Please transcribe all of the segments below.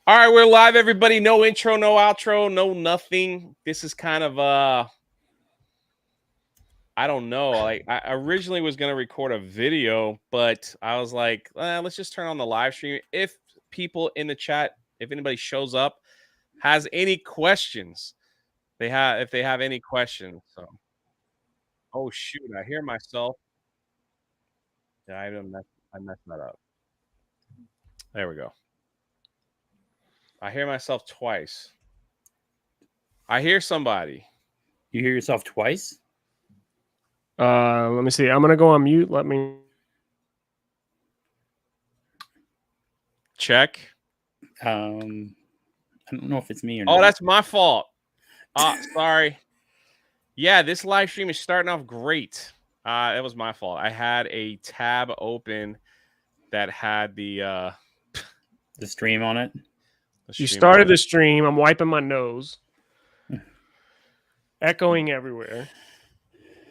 All right, we're live, everybody. No intro, no outro, no nothing. This is kind of I don't know. Like I originally was gonna record a video, but I was like, let's just turn on the live stream. If people in the chat, if anybody shows up, has any questions, if they have any questions. So, oh shoot, I hear myself. Yeah, I messed that up. There we go. I hear myself twice. I hear somebody. You hear yourself twice? Let me see. I'm gonna go on mute. Let me check. I don't know if it's me or not. Oh, not. that's my fault. Sorry. Yeah, this live stream is starting off great. It was my fault. I had a tab open that had the stream on it. You started the stream. I'm wiping my nose. Echoing everywhere.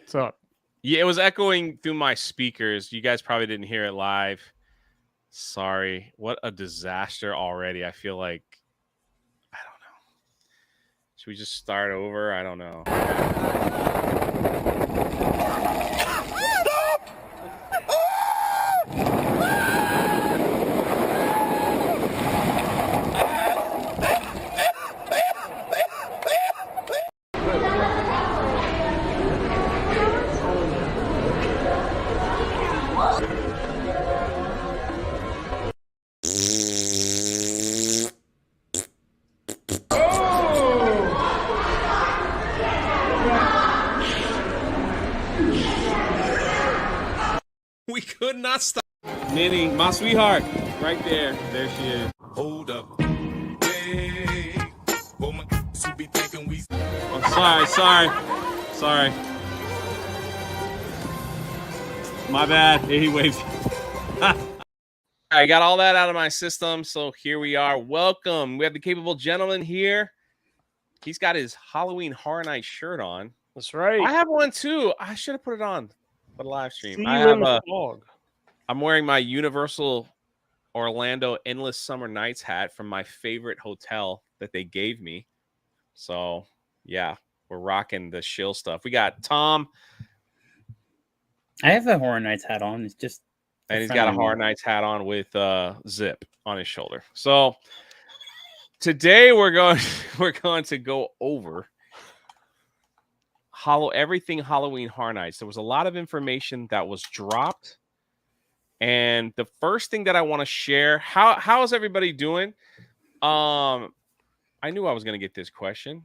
What's up? Yeah, it was echoing through my speakers. You guys probably didn't hear it live. Sorry. What a disaster already. I feel like, I don't know. Should we just start over? I don't know. We could not stop. Nitty, my sweetheart, right there. There she is. Hold up. Hey. Oh my, you be thinking we. Oh, sorry. My bad. He waved. I got all that out of my system, so here we are. Welcome. We have the capable gentleman here. He's got his Halloween Horror Night shirt on. That's right. I have one too. I should have put it on for the live stream. See I you have in the vlog. I'm wearing my Universal Orlando Endless Summer Nights hat from my favorite hotel that they gave me. So, yeah, we're rocking the shill stuff. We got Tom. I have a Horror Nights hat on. It's just, and he's got a Horror Nights hat on with zip on his shoulder. So today we're going to go over everything Halloween Horror Nights. There was a lot of information that was dropped. And the first thing that I want to share, how's everybody doing? I knew I was going to get this question.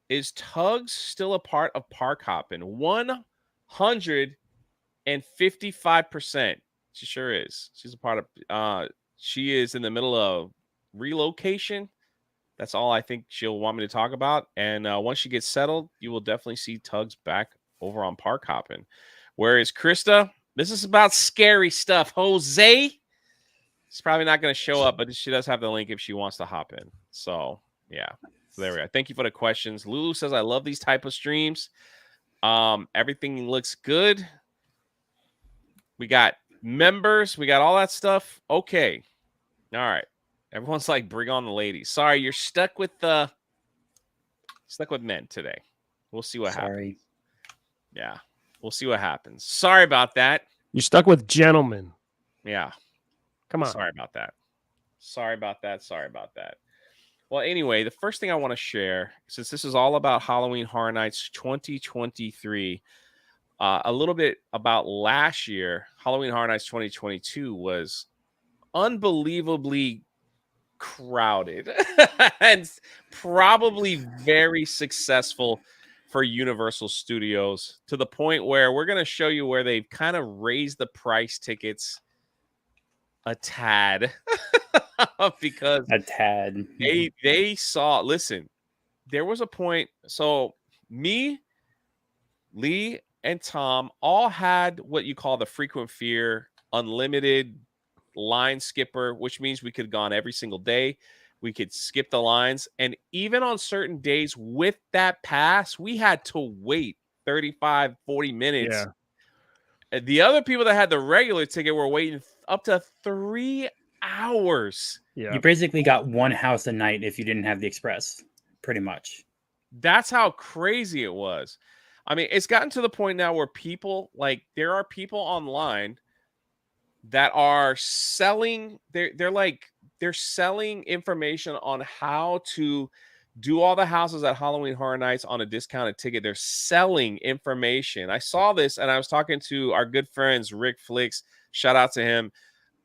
Is Tugs still a part of Park Hoppin? 155%. She sure is. She's a part of she is in the middle of relocation. That's all I think she'll want me to talk about. And once she gets settled, you will definitely see Tugs back over on Park Hoppin. Where is Krista? This is about scary stuff. Jose, she's probably not going to show up, but she does have the link if she wants to hop in. So, yeah. So there we go. Thank you for the questions. Lulu says, I love these type of streams. Everything looks good. We got members. We got all that stuff. Okay. All right. Everyone's like, bring on the ladies. Sorry, you're stuck with men today. We'll see what happens. Yeah. We'll see what happens. Sorry about that. You're stuck with gentlemen. Yeah. Come on. Sorry about that. Well, anyway, the first thing I want to share, since this is all about Halloween Horror Nights 2023, a little bit about last year. Halloween Horror Nights 2022 was unbelievably crowded and probably very successful for Universal Studios, to the point where we're going to show you where they've kind of raised the price tickets a tad because they saw, listen, there was a point. So me, Lee, and Tom all had what you call the frequent fear unlimited line skipper, which means we could have gone every single day. We could skip the lines. And even on certain days with that pass, we had to wait 35, 40 minutes. Yeah. The other people that had the regular ticket were waiting up to 3 hours. Yeah. You basically got one house a night if you didn't have the Express, pretty much. That's how crazy it was. I mean, it's gotten to the point now where people like there are people online that are selling they're selling information on how to do all the houses at Halloween Horror Nights on a discounted ticket. They're selling information. I saw this and I was talking to our good friends Rick Flicks, shout out to him,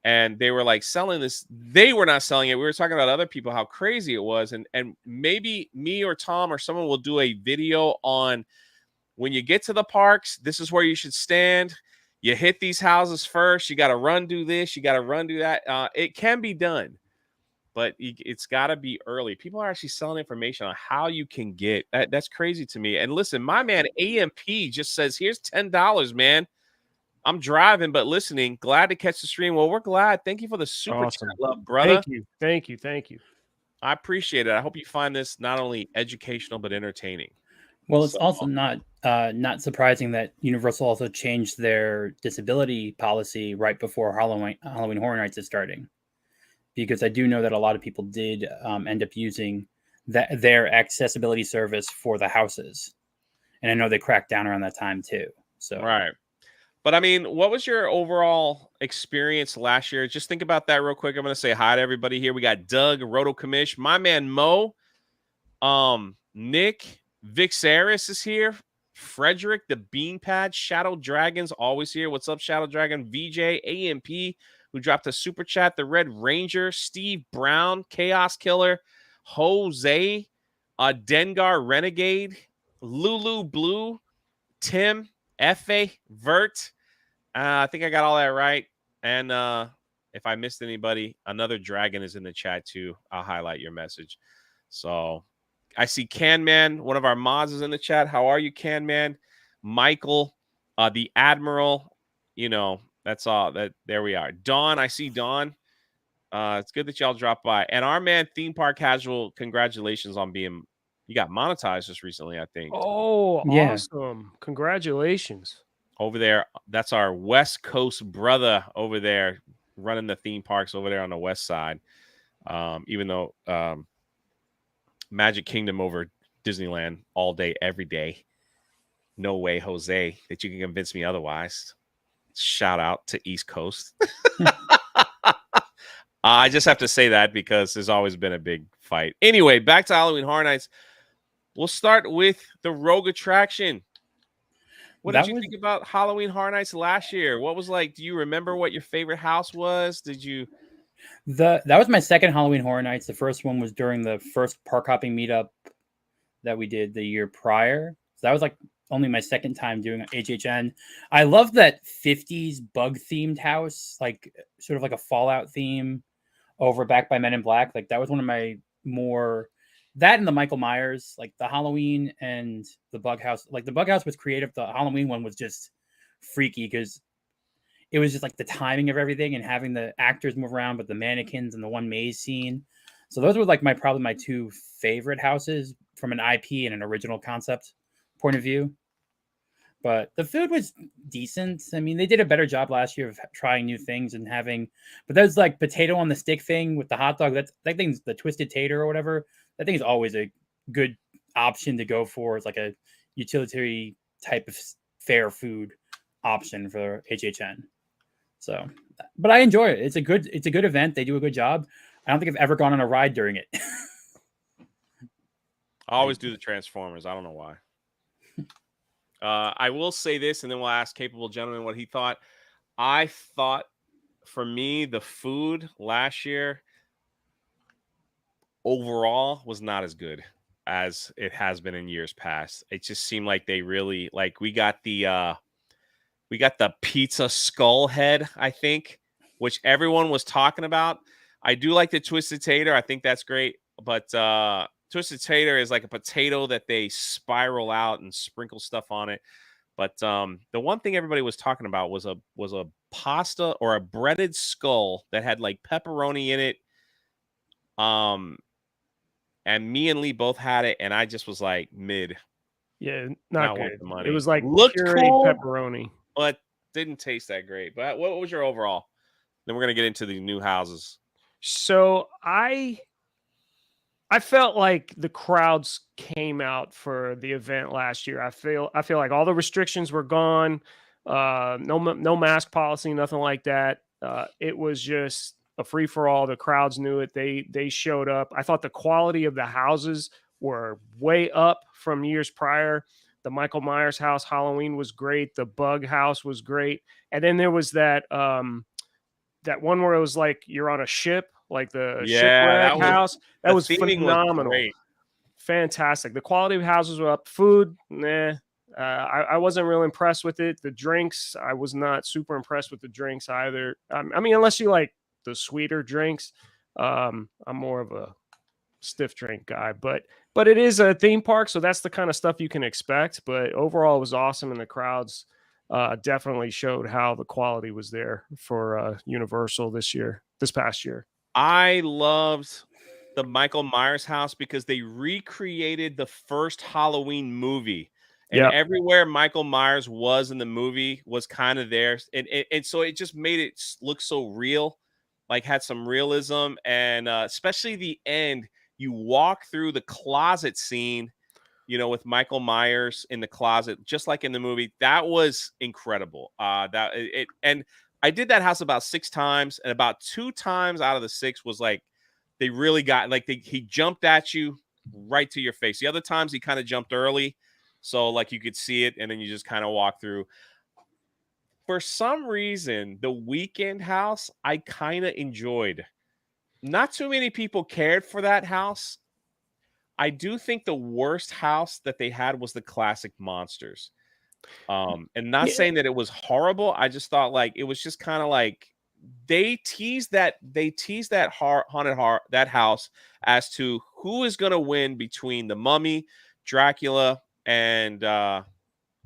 and they were like selling this. They were not selling it. We were talking about other people how crazy it was, and maybe me or Tom or someone will do a video on when you get to the parks, this is where you should stand. You hit these houses first. You got to run do this. You got to run do that. It can be done, but it's got to be early. People are actually selling information on how you can get. That's crazy to me. And listen, my man AMP just says, "Here's $10, man. I'm driving but listening. Glad to catch the stream." Well, we're glad. Thank you for the super Awesome. chat, love, brother. Thank you. I appreciate it. I hope you find this not only educational but entertaining. Well, it's also not surprising that Universal also changed their disability policy right before Halloween Horror Nights is starting, because I do know that a lot of people did end up using their accessibility service for the houses, and I know they cracked down around that time too. So right. But I mean, what was your overall experience last year? Just think about that real quick. I'm going to say hi to everybody here. We got Doug, Roto Commish, my man Mo, Nick, Vixaris is here. Frederick, the Beanpad, Shadow Dragons, always here. What's up, Shadow Dragon? VJ, AMP, who dropped a super chat. The Red Ranger, Steve Brown, Chaos Killer, Jose, Dengar Renegade, Lulu Blue, Tim, Fa, Vert. I think I got all that right. And if I missed anybody, another dragon is in the chat too. I'll highlight your message. So I see Can Man, one of our mods, is in the chat. How are you, Can Man? Michael, the Admiral. You know, that's all. There we are. Dawn, I see Dawn. It's good that y'all dropped by. And our man, Theme Park Casual, congratulations on being. You got monetized just recently, I think. Oh, Yeah. awesome. Congratulations. Over there, that's our West Coast brother over there running the theme parks over there on the west side. Even though Magic Kingdom over Disneyland all day, every day. No way, Jose, that you can convince me otherwise. Shout out to East Coast. I just have to say that because there's always been a big fight. Anyway, back to Halloween Horror Nights. We'll start with the Rogue Attraction. What did you think about Halloween Horror Nights last year? What was like? Do you remember what your favorite house was? Did you? That was my second Halloween Horror Nights. The first one was during the first park hopping meetup that we did the year prior. So that was like only my second time doing HHN. I love that 50s bug themed house, like sort of like a Fallout theme over back by Men in Black. Like that was one of my more. That and the Michael Myers, like the Halloween and the Bug House. Like the Bug House was creative. The Halloween one was just freaky because it was just like the timing of everything and having the actors move around, but the mannequins and the one maze scene. So those were like probably my two favorite houses from an IP and an original concept point of view. But the food was decent. I mean, they did a better job last year of trying new things and having, but that's like potato on the stick thing with the hot dog. That thing's the twisted tater or whatever. I think is always a good option to go for. It's like a utilitarian type of fair food option for HHN. So, but I enjoy it. It's a good event. They do a good job. I don't think I've ever gone on a ride during it. I always do the Transformers. I don't know why. I will say this, and then we'll ask Capable Gentleman what he thought. I thought, for me, the food last year overall was not as good as it has been in years past. It just seemed like they really we got the pizza skull head, I think, which everyone was talking about. I do like the twisted tater. I think that's great, but twisted tater is like a potato that they spiral out and sprinkle stuff on it. But the one thing everybody was talking about was a pasta or a breaded skull that had like pepperoni in it. And me and Lee both had it, and I just was like mid. Yeah, not good. The money. It was like looked cool, pepperoni, but didn't taste that great. But what was your overall? Then we're gonna get into the new houses. So I felt like the crowds came out for the event last year. I feel like all the restrictions were gone. No mask policy, nothing like that. It was just a free for all. The crowds knew it. They showed up. I thought the quality of the houses were way up from years prior. The Michael Myers house Halloween was great. The Bug house was great. And then there was that that one where it was like you're on a ship, like the Yeah, shipwreck that was house. That the was theming was phenomenal. great. Fantastic. The quality of houses were up. Food, nah. I wasn't real impressed with it. The drinks, I was not super impressed with the drinks either. I mean, unless you like the sweeter drinks, I'm more of a stiff drink guy. But it is a theme park, so that's the kind of stuff you can expect. But overall, it was awesome, and the crowds definitely showed how the quality was there for Universal this past year. I loved the Michael Myers house because they recreated the first Halloween movie. And Yep. everywhere Michael Myers was in the movie was kind of there. And so it just made it look so real, like had some realism. And especially the end, you walk through the closet scene, you know, with Michael Myers in the closet, just like in the movie. That was incredible. And I did that house about 6 times, and about 2 times out of the 6 was like they really got like he jumped at you right to your face. The other times he kind of jumped early, so like you could see it, and then you just kind of walk through. For some reason, the Weekend house I kind of enjoyed. Not too many people cared for that house. I do think the worst house that they had was the Classic Monsters. And not Yeah. saying that it was horrible. I just thought like it was just kind of like they teased that that house as to who is going to win between the Mummy, Dracula, and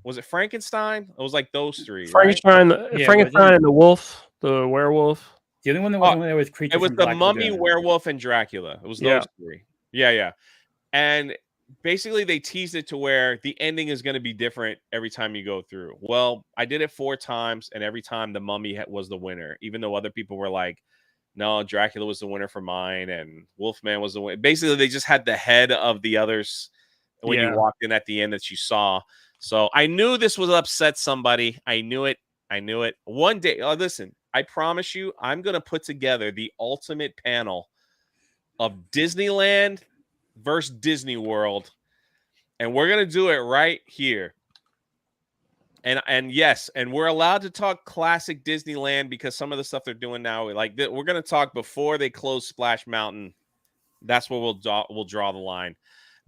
was it Frankenstein? It was like those 3, right? Frankenstein and the wolf, the werewolf. The only one that wasn't there was Creature It was from the Black Mummy, Lagoon. Werewolf, and Dracula. It was those 3. Yeah. And basically they teased it to where the ending is going to be different every time you go through. Well, I did it 4 times, and every time the Mummy was the winner, even though other people were like, no, Dracula was the winner for mine, and Wolfman was the winner. Basically, they just had the head of the others when you walked in at the end that you saw. So I knew this would upset somebody. I knew it. One day, listen, I promise you, I'm going to put together the ultimate panel of Disneyland versus Disney World, and we're gonna do it right here. And yes, and we're allowed to talk classic Disneyland because some of the stuff they're doing now, like we're gonna talk before they close Splash Mountain. That's where we'll draw the line.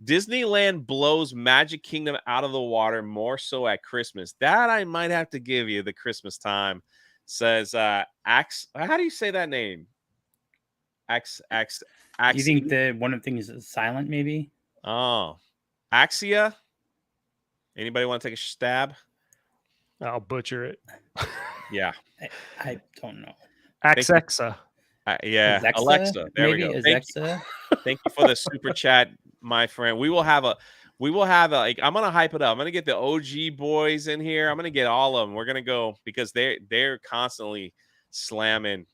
Disneyland blows Magic Kingdom out of the water more so at Christmas. That I might have to give you the Christmas time. Says how do you say that name? You think that one of the things is silent, maybe? Oh, Axia. Anybody want to take a stab? I'll butcher it. Yeah, I don't know. Axexa. Yeah, Alexa. There we go. Thank you for the super chat, my friend. We will have like I'm gonna hype it up. I'm gonna get the OG boys in here. I'm gonna get all of them. We're gonna go because they're constantly slamming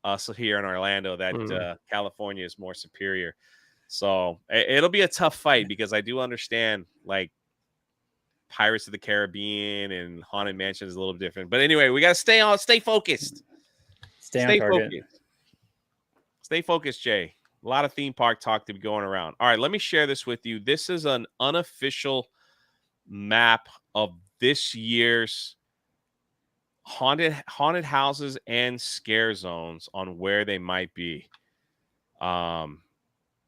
us here in Orlando that California is more superior. So it'll be a tough fight because I do understand like Pirates of the Caribbean and Haunted Mansion is a little different. But anyway, we gotta stay focused. Stay focused. Stay focused, Jay. A lot of theme park talk to be going around. All right, let me share this with you. This is an unofficial map of this year's haunted houses and scare zones on where they might be. Oh,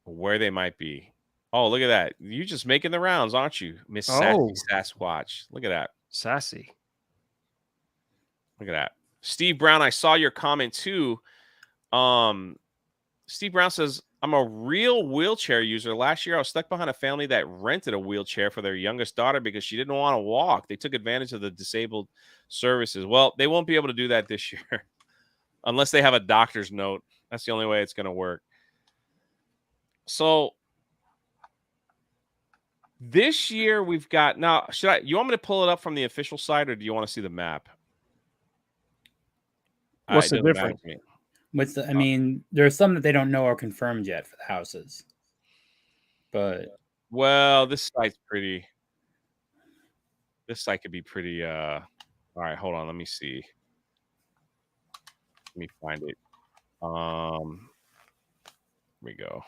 look at that. You're just making the rounds, aren't you, Miss Sassy Sasquatch? Look at that. Sassy. Look at that. Steve Brown, I saw your comment too. Steve Brown says, I'm a real wheelchair user. Last year, I was stuck behind a family that rented a wheelchair for their youngest daughter because she didn't want to walk. They took advantage of the disabled services. Well, they won't be able to do that this year unless they have a doctor's note. That's the only way it's going to work. So this year we've got now. You want me to pull it up from the official site, or do you want to see the map? What's the difference? What's the? I mean, there are some that they don't know are confirmed yet for the houses, but Well, this site's pretty. This site could be pretty. All right, hold on. Let me see. Let me find it. Here we go.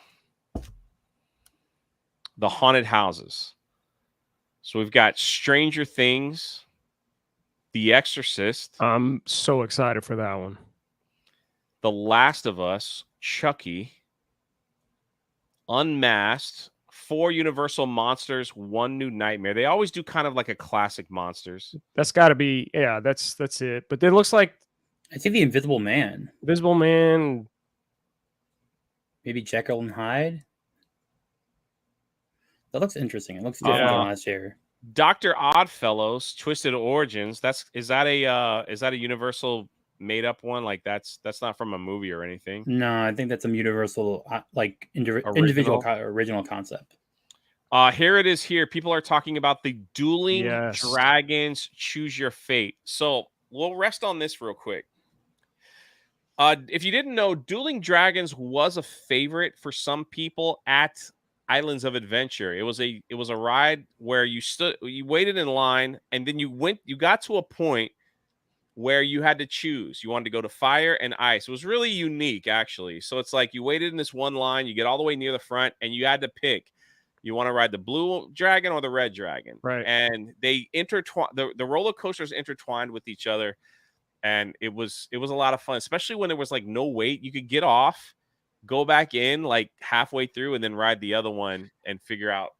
The haunted houses. So we've got Stranger Things, The Exorcist, I'm so excited for that one. The Last of Us, Chucky, Unmasked, 4 Universal Monsters, 1 New Nightmare. They always do kind of like a classic monsters. That's got to be, yeah, that's it. But it looks like I see the Invisible Man. Invisible Man. Maybe Jekyll and Hyde. That looks interesting. It looks different than last year. Dr. Oddfellows, Twisted Origins. Is that a Universal made up one? Like that's not from a movie or anything. No, I think that's a Universal individual original concept. Here it is. Here, people are talking about the Dueling Yes. Dragons. Choose Your Fate. So we'll rest on this real quick. If you didn't know, Dueling Dragons was a favorite for some people at Islands of Adventure. It was a ride where you waited in line, and then you got to a point where you had to choose. You wanted to go to fire and ice. It was really unique, actually. So it's like you waited in this one line, you get all the way near the front, and you had to pick. You want to ride the blue dragon or the red dragon. Right. And they intertwine, the roller coasters intertwined with each other. And it was a lot of fun, especially when there was like no wait. You could get off, go back in like halfway through, and then ride the other one and figure out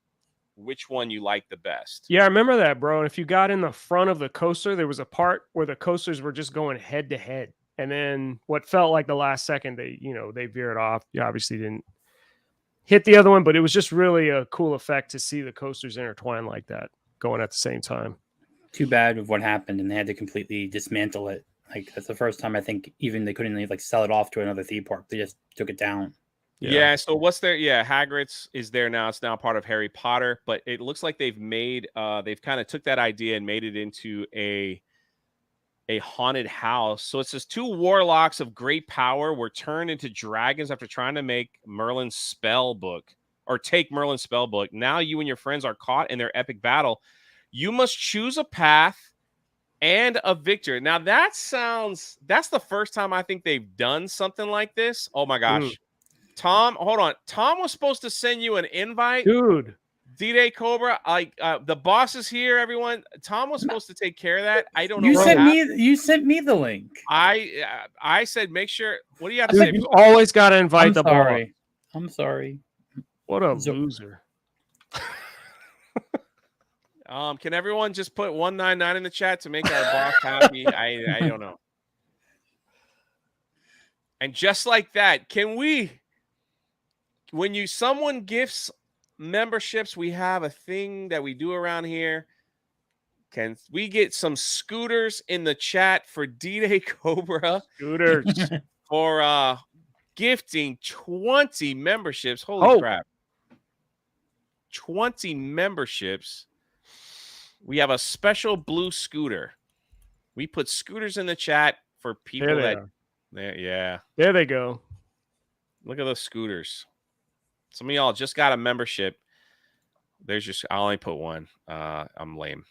which one you like the best. Yeah, I remember that, bro. And if you got in the front of the coaster, there was a part where the coasters were just going head to head. And then what felt like the last second, they veered off. You obviously didn't hit the other one, but it was just really a cool effect to see the coasters intertwine like that, going at the same time. Too bad of what happened, and they had to completely dismantle it. Like that's the first time I think even they couldn't like sell it off to another theme park. They just took it down. Yeah. So what's there? Yeah, Hagrid's is there now. It's now part of Harry Potter, but it looks like they've kind of took that idea and made it into a haunted house. So it says 2 warlocks of great power were turned into dragons after trying to make Merlin's spell book or take Merlin's spell book. Now you and your friends are caught in their epic battle. You must choose a path and a victor. Now that's the first time I think they've done something like this. Oh my gosh. Tom, hold on. Tom was supposed to send you an invite. Dude. D-Day Cobra, the boss is here, everyone. Tom was supposed to take care of that. I don't know. You sent me the link. I said make sure. What do you have to say? You always got to invite the boss. I'm sorry. What a loser. Can everyone just put 199 in the chat to make our boss happy? I don't know. And just like that, can we? When someone gifts memberships, we have a thing that we do around here. Can we get some scooters in the chat for D-Day Cobra? Scooters for gifting 20 memberships. Holy crap. 20 memberships. We have a special blue scooter. We put scooters in the chat for people yeah. There they go. Look at those scooters. Some of y'all just got a membership. I only put one. I'm lame.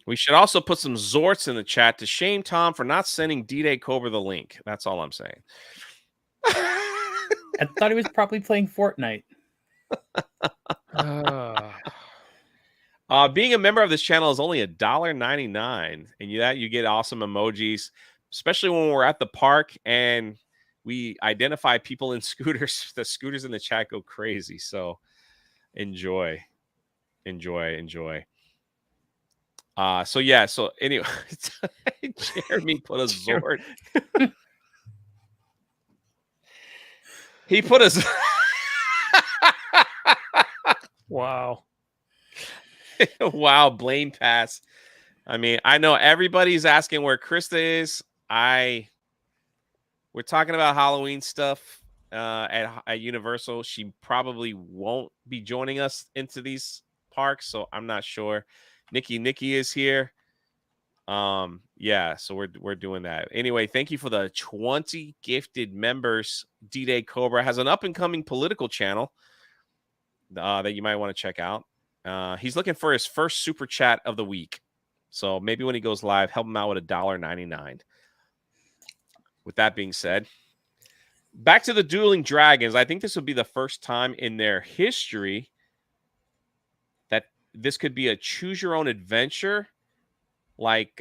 We should also put some Zorts in the chat to shame Tom for not sending D-Day Cobra the link. That's all I'm saying. I thought he was probably playing Fortnite. Being a member of this channel is only $1.99, and you get awesome emojis, especially when we're at the park and we identify people in scooters. The scooters in the chat go crazy. So enjoy. So anyway, Jeremy put a Zord. He put a wow. Wow, blame pass. I mean, I know everybody's asking where Krista is. We're talking about Halloween stuff at Universal. She probably won't be joining us into these parks, so I'm not sure. Nikki is here. Yeah, so we're doing that. Anyway, thank you for the 20 gifted members. D-Day Cobra has an up-and-coming political channel that you might want to check out. He's looking for his first super chat of the week. So maybe when he goes live, help him out with $1.99. With that being said, back to the Dueling Dragons. I think this would be the first time in their history that this could be a choose your own adventure, like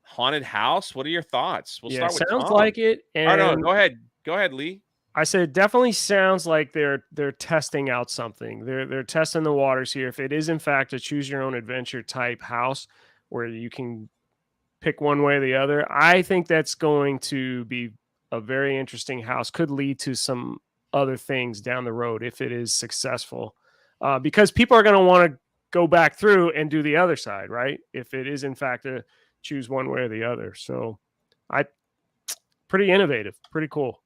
haunted house. What are your thoughts? We'll start with sounds Tom. like it. Oh, no, And go ahead, Lee. I said it definitely sounds like they're testing out something. They're testing the waters here. If it is in fact a choose your own adventure type house where you can pick one way or the other, I think that's going to be a very interesting house. Could lead to some other things down the road if it is successful, because people are going to want to go back through and do the other side, right? If it is in fact a choose one way or the other. So pretty innovative, pretty cool.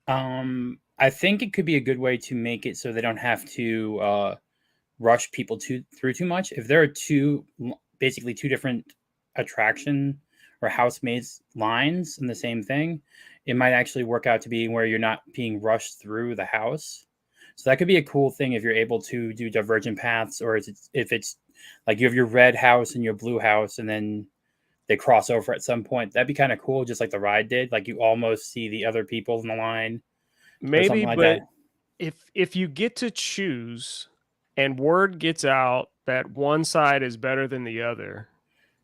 I think it could be a good way to make it so they don't have to rush people through too much. If there are basically two different attraction or housemaid lines in the same thing, it might actually work out to be where you're not being rushed through the house. So that could be a cool thing if you're able to do divergent paths, or if it's like you have your red house and your blue house, and then they cross over at some point. That'd be kind of cool, just like the ride did. Like you almost see the other people in the line. Maybe, like but that. if you get to choose and word gets out that one side is better than the other,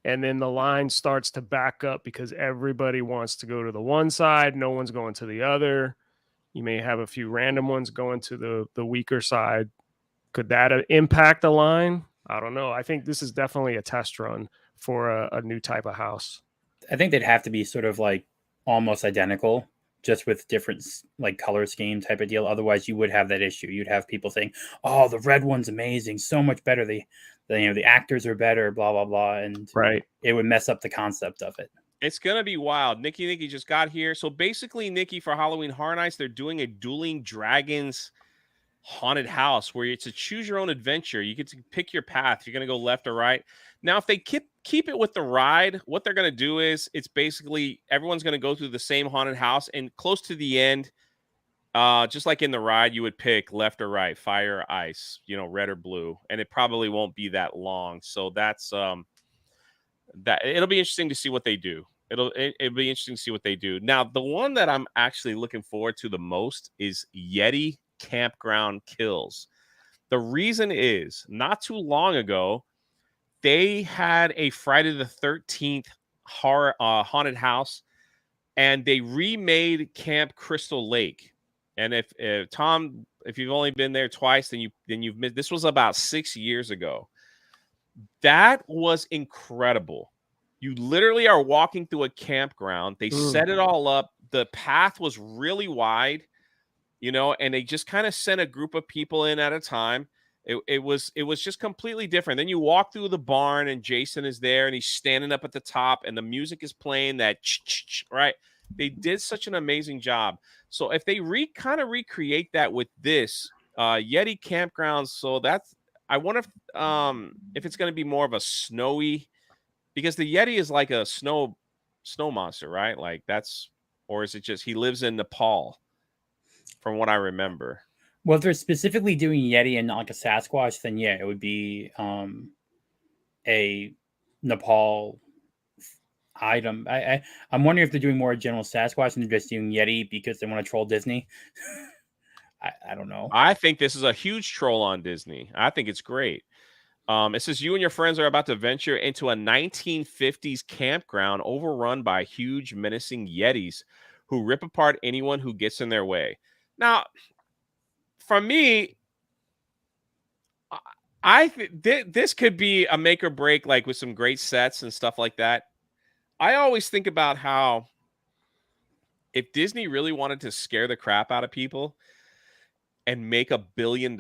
and then the line starts to back up because everybody wants to go to the one side, no one's going to the other. You may have a few random ones going to the weaker side. Could that impact the line? I don't know. I think this is definitely a test run for a new type of house. I think they'd have to be sort of like almost identical, just with different like color scheme type of deal. Otherwise, you would have that issue. You'd have people saying, "Oh, the red one's amazing, so much better. The actors are better, blah blah blah," and right, it would mess up the concept of it. It's gonna be wild. Nikki just got here. So basically, Nikki, for Halloween Horror Nights, they're doing a Dueling Dragons haunted house where it's a choose your own adventure. You get to pick your path. You're gonna go left or right. Now, if they keep it with the ride, what they're gonna do is it's basically everyone's gonna go through the same haunted house, and close to the end, just like in the ride, you would pick left or right, fire or ice, red or blue, and it probably won't be that long. So that's that it'll be interesting to see what they do. It'll be interesting to see what they do. Now, the one that I'm actually looking forward to the most is Yeti Campground Kills. The reason is not too long ago, they had a Friday the 13th horror haunted house, and they remade Camp Crystal Lake. And if Tom, if you've only been there twice, then you've missed. This was about 6 years ago. That was incredible. You literally are walking through a campground. They set it all up. The path was really wide, and they just kind of sent a group of people in at a time. It was just completely different. Then you walk through the barn, and Jason is there, and he's standing up at the top, and the music is playing that right. They did such an amazing job. So if they kind of recreate that with this Yeti Campgrounds, so that's, I wonder if it's going to be more of a snowy, because the Yeti is like a snow monster, right? Like or is it just he lives in Nepal, from what I remember? Well, if they're specifically doing Yeti and not like a Sasquatch, then yeah, it would be a Nepal item. I'm wondering if they're doing more general Sasquatch and they're just doing Yeti because they want to troll Disney. I don't know. I think this is a huge troll on Disney. I think it's great. It says you and your friends are about to venture into a 1950s campground overrun by huge menacing Yetis who rip apart anyone who gets in their way. Now, for me, I think this could be a make or break, like with some great sets and stuff like that. I always think about how if Disney really wanted to scare the crap out of people and make $1 billion,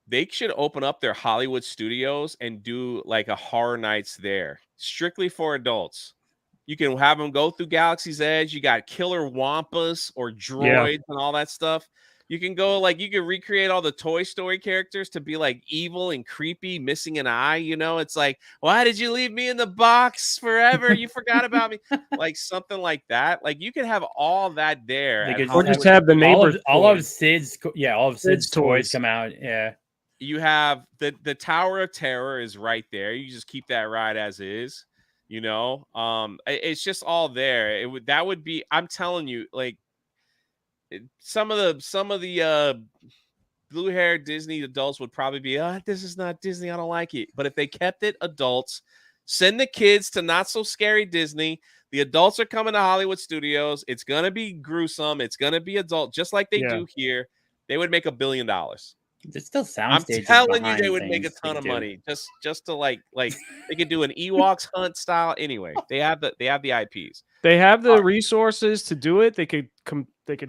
they should open up their Hollywood studios and do like a Horror Nights there, strictly for adults. You can have them go through Galaxy's Edge. You got killer wampas or droids and all that stuff. You can go like you can recreate all the Toy Story characters to be like evil and creepy, missing an eye. You know, it's like, why did you leave me in the box forever? You forgot about me, like something like that. Like you can have all that there, They at could Or Hollywood just have the Studios. neighbor's all of toys. Sid's all of Sid's Sid's toys toys. come out. Yeah. You have the Tower of Terror is right there. You just keep that ride as is. You know, it's just all there. That would be. I'm telling you, like some of the blue-haired Disney adults would probably be, this is not Disney. I don't like it. But if they kept it adults, send the kids to not so scary Disney. The adults are coming to Hollywood Studios. It's gonna be gruesome. It's gonna be adult, just like they do here. They would make $1 billion. There's still sound I'm stages telling you, they behind would make a things they ton could of do. money just to like they could do an Ewoks hunt style. Anyway, they have the IPs. They have the resources to do it. They could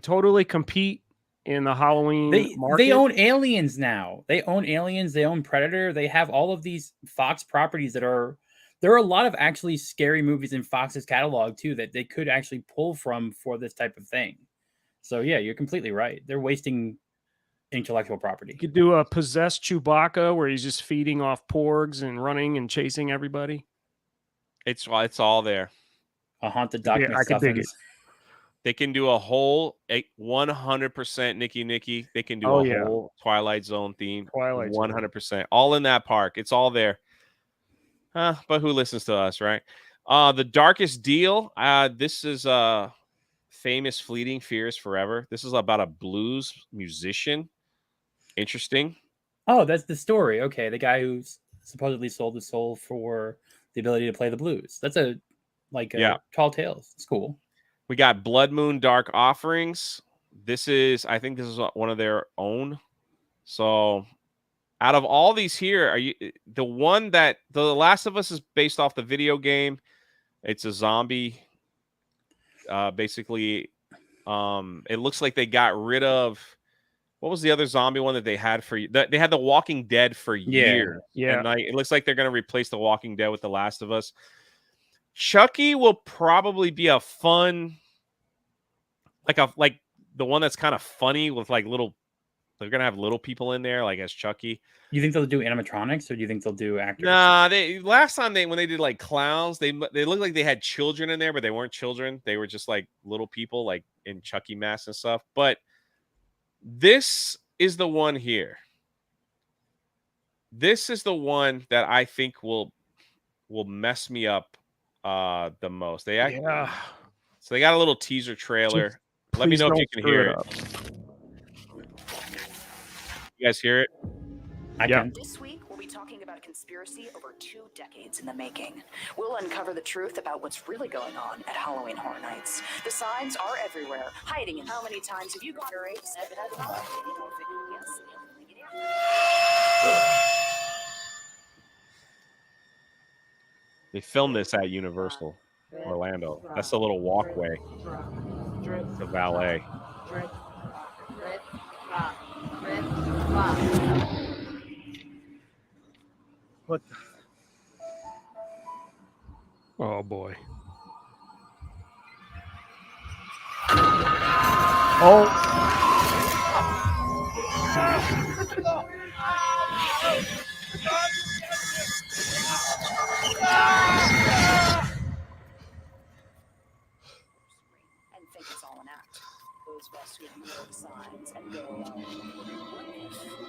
totally compete in the Halloween market. They own Aliens now. They own Aliens. They own Predator. They have all of these Fox properties that are. There are a lot of actually scary movies in Fox's catalog too that they could actually pull from for this type of thing. So yeah, you're completely right. They're wasting intellectual property. You could do a possessed Chewbacca where he's just feeding off porgs and running and chasing everybody. It's all there. A haunted Doc I could dig it. They can do a whole 100% Nicky. They can do whole Twilight Zone theme. 100%. All in that park. It's all there. But who listens to us, right? The Darkest Deal. This is famous Fleeting Fears Forever. This is about a blues musician. Interesting. Oh, that's the story. Okay, the guy who's supposedly sold his soul for the ability to play the blues. That's Tall Tales. It's cool. We got Blood Moon Dark Offerings. I think this is one of their own. So out of all these here, are you the one that The Last of Us is based off the video game? It's a zombie. Basically, it looks like they got rid of what was the other zombie one that they had for they had The Walking Dead for years. Yeah. And it looks like they're going to replace The Walking Dead with The Last of Us. Chucky will probably be a fun, like the one that's kind of funny with like little. They're gonna have little people in there, like as Chucky. You think they'll do animatronics, or do you think they'll do actors? Nah, last time when they did like clowns, they looked like they had children in there, but they weren't children. They were just like little people, like in Chucky masks and stuff. But this is the one here. This is the one that I think will mess me up the most. So they got a little teaser trailer. Let me know if you can hear it. You guys hear it? I can. This week, we'll be talking about a conspiracy over 2 decades in the making. We'll uncover the truth about what's really going on at Halloween Horror Nights. The signs are everywhere, hiding in how many times have you gone to rapes? They filmed this at Universal Orlando. That's a little walkway. It's a valet. What? Oh boy. Oh. And think it's all an act. Those of us who ignore the signs and go alone.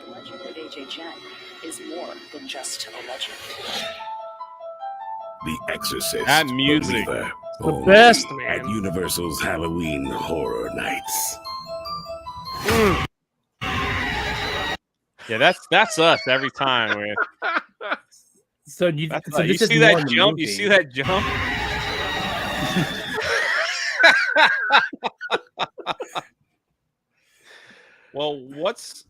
What if the legend of HHN is more than just a legend? The Exorcist. That music. Believer, The best, man. at Universal's Halloween Horror Nights. Yeah, that's us every time. Man. So you You see that jump? You see that jump? Well, what's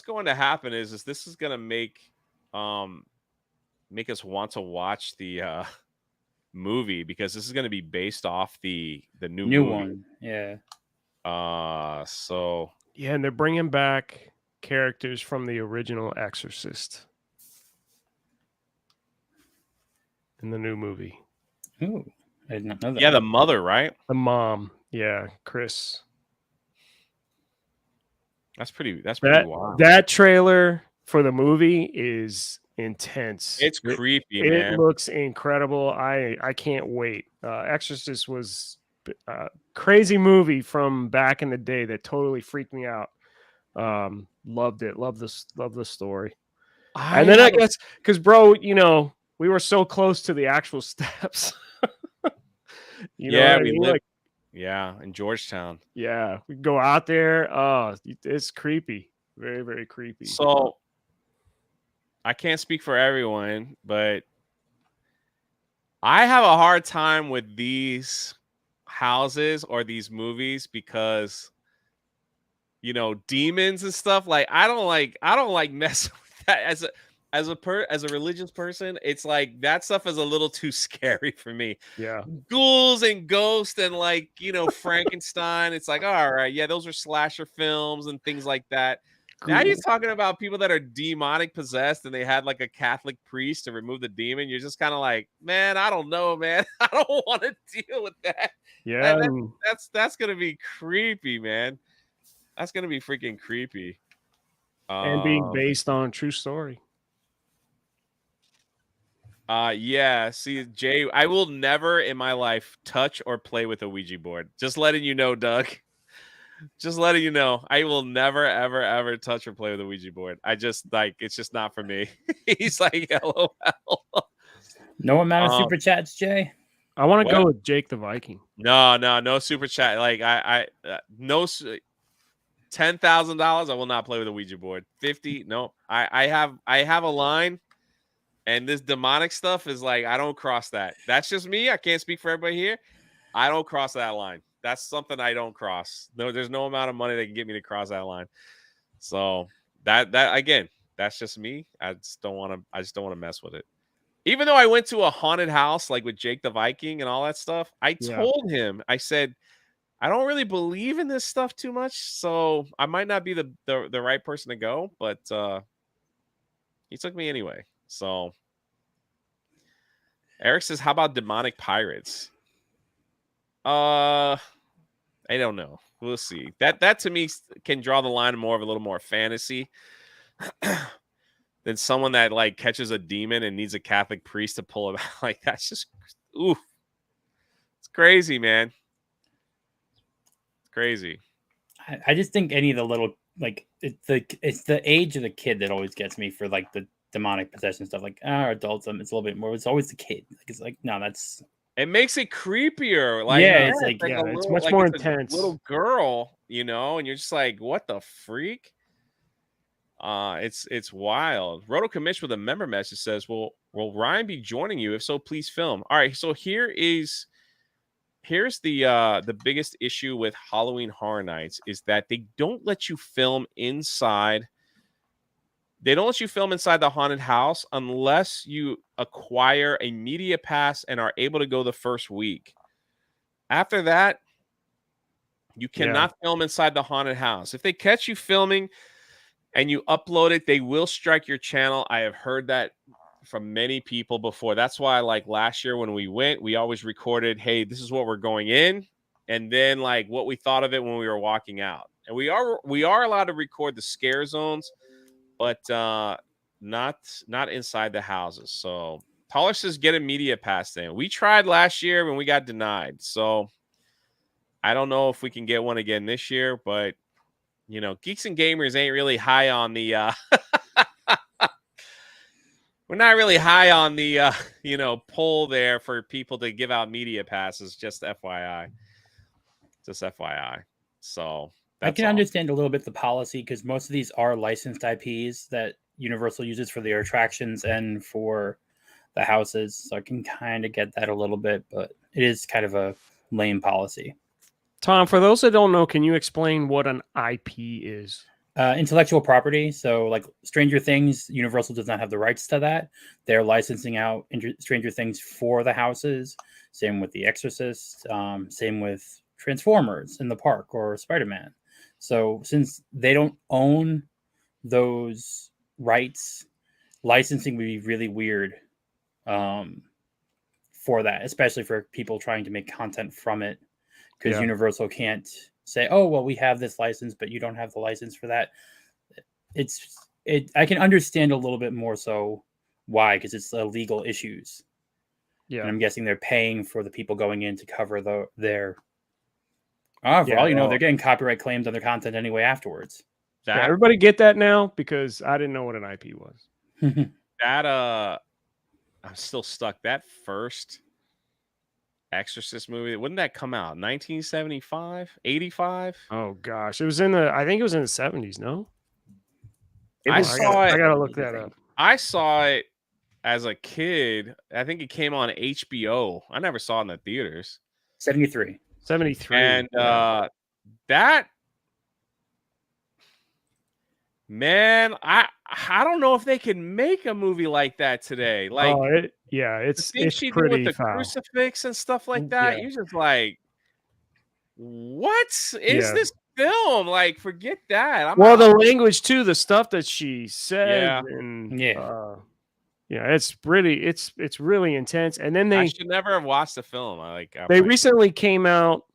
going to happen is this is going to make us want to watch the movie, because this is going to be based off the new movie. one. Yeah. So Yeah, and they're bringing back characters from the original Exorcist in the new movie. Ooh, I did not know that. yeah, the mother, right? The mom, yeah, Chris. That's pretty That wild. that trailer for the movie is intense. It's creepy, It man. looks incredible. I can't wait. Exorcist was a crazy movie from back in the day that totally freaked me out. Loved it. Love the story. And then I guess because, bro, we were so close to the actual steps. Know what I we mean? live. Like, in Georgetown. yeah, we go out there. Oh, it's creepy. Very, very creepy. So I can't speak for everyone, but I have a hard time with these houses or these movies because demons and stuff. Like I don't like messing with that as a religious person. It's like that stuff is a little too scary for me. Yeah. Ghouls and ghosts and Frankenstein. It's like, all right, yeah, those are slasher films and things like that. Now you're talking about people that are demonic possessed and they had like a Catholic priest to remove the demon. You're just kind of like, man, I don't know, man. I don't want to deal with that. Yeah. That's gonna be creepy, man. That's gonna be freaking creepy. And being based on true story. Yeah. See, Jay, I will never in my life touch or play with a Ouija board. Just letting you know, Doug. Just letting you know, I will never, ever, ever touch or play with a Ouija board. I just it's just not for me. He's like, LOL. No amount of super chats, Jay. I want to go with Jake the Viking. No super chat. Like no $10,000. I will not play with a Ouija board. 50. No, I have a line, and this demonic stuff is like I don't cross that. That's just me. I can't speak for everybody here. I don't cross that line. That's something I don't cross. No, there's no amount of money that can get me to cross that line. So that again, that's just me. I just don't want to mess with it. Even though I went to a haunted house like with Jake the Viking and all that stuff, I told him, I said, I don't really believe in this stuff too much, so I might not be the right person to go, but he took me anyway. So Eric says, how about demonic pirates? I don't know. We'll see. That to me can draw the line more of a little more fantasy than someone that like catches a demon and needs a Catholic priest to pull him out. Like that's just it's crazy, man. It's crazy. I just think any of the little it's the age of the kid that always gets me for like the demonic possession stuff. Like adults, it's a little bit more. It's always the kid. Like it's like no, that's. It makes it creepier. Like, it's it's much more intense. Little girl, and you're just like, what the freak? It's wild. Roto Commish with a member message says, will Ryan be joining you? If so, please film. All right, so here's the biggest issue with Halloween Horror Nights is that they don't let you film inside. They don't let you film inside the haunted house unless you acquire a media pass and are able to go the first week. After that, you cannot film inside the haunted house. If they catch you filming and you upload it, they will strike your channel. I have heard that from many people before. That's why, like last year when we went, we always recorded, hey, this is what we're going in, and then like what we thought of it when we were walking out. And we are allowed to record the scare zones, but not inside the houses. So Taller says get a media pass then. We tried last year when we got denied. So I don't know if we can get one again this year, but Geeks and Gamers ain't really high on the we're not really high on the poll there for people to give out media passes, just FYI. Just FYI. So I can understand a little bit the policy because most of these are licensed IPs that Universal uses for their attractions and for the houses. So I can kind of get that a little bit, but it is kind of a lame policy. Tom, for those that don't know, can you explain what an IP is? Intellectual property. So like Stranger Things, Universal does not have the rights to that. They're licensing out Stranger Things for the houses. Same with The Exorcist. Same with Transformers in the park or Spider-Man. So since they don't own those rights, licensing would be really weird for that, especially for people trying to make content from it, because Universal can't say, oh, well, we have this license, but you don't have the license for that. I can understand a little bit more so why, because it's legal issues. Yeah. And I'm guessing they're paying for the people going in to cover their. For all you know, they're getting copyright claims on their content anyway afterwards. Yeah, everybody get that now, because I didn't know what an IP was. I'm still stuck. That first Exorcist movie, wouldn't that come out 1975, 85? Oh gosh, I think it was in the 70s. No, I gotta look that up. I saw it as a kid. I think it came on HBO. I never saw it in the theaters. 73. And that, man, I don't know if they can make a movie like that today. Like, it's she pretty did with the foul. crucifix and stuff like that. You're just like, what is this film? Like, forget that. The language too, the stuff that she said, and it's really intense. And then I should never have watched the film. They recently came out.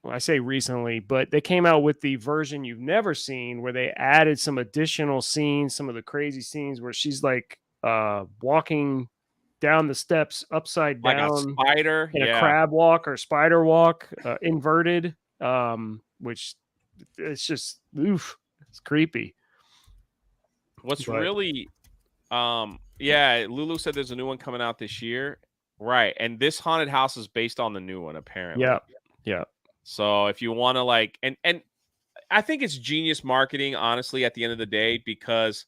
Well, I say recently, but they came out with the version you've never seen, where they added some additional scenes, some of the crazy scenes where she's like walking down the steps upside down, like a spider, in a crab walk or spider walk, inverted, which it's just it's creepy. Really, Lulu said there's a new one coming out this year, right? And this haunted house is based on the new one, apparently. Yeah. So if you want to and I think it's genius marketing, honestly, at the end of the day, because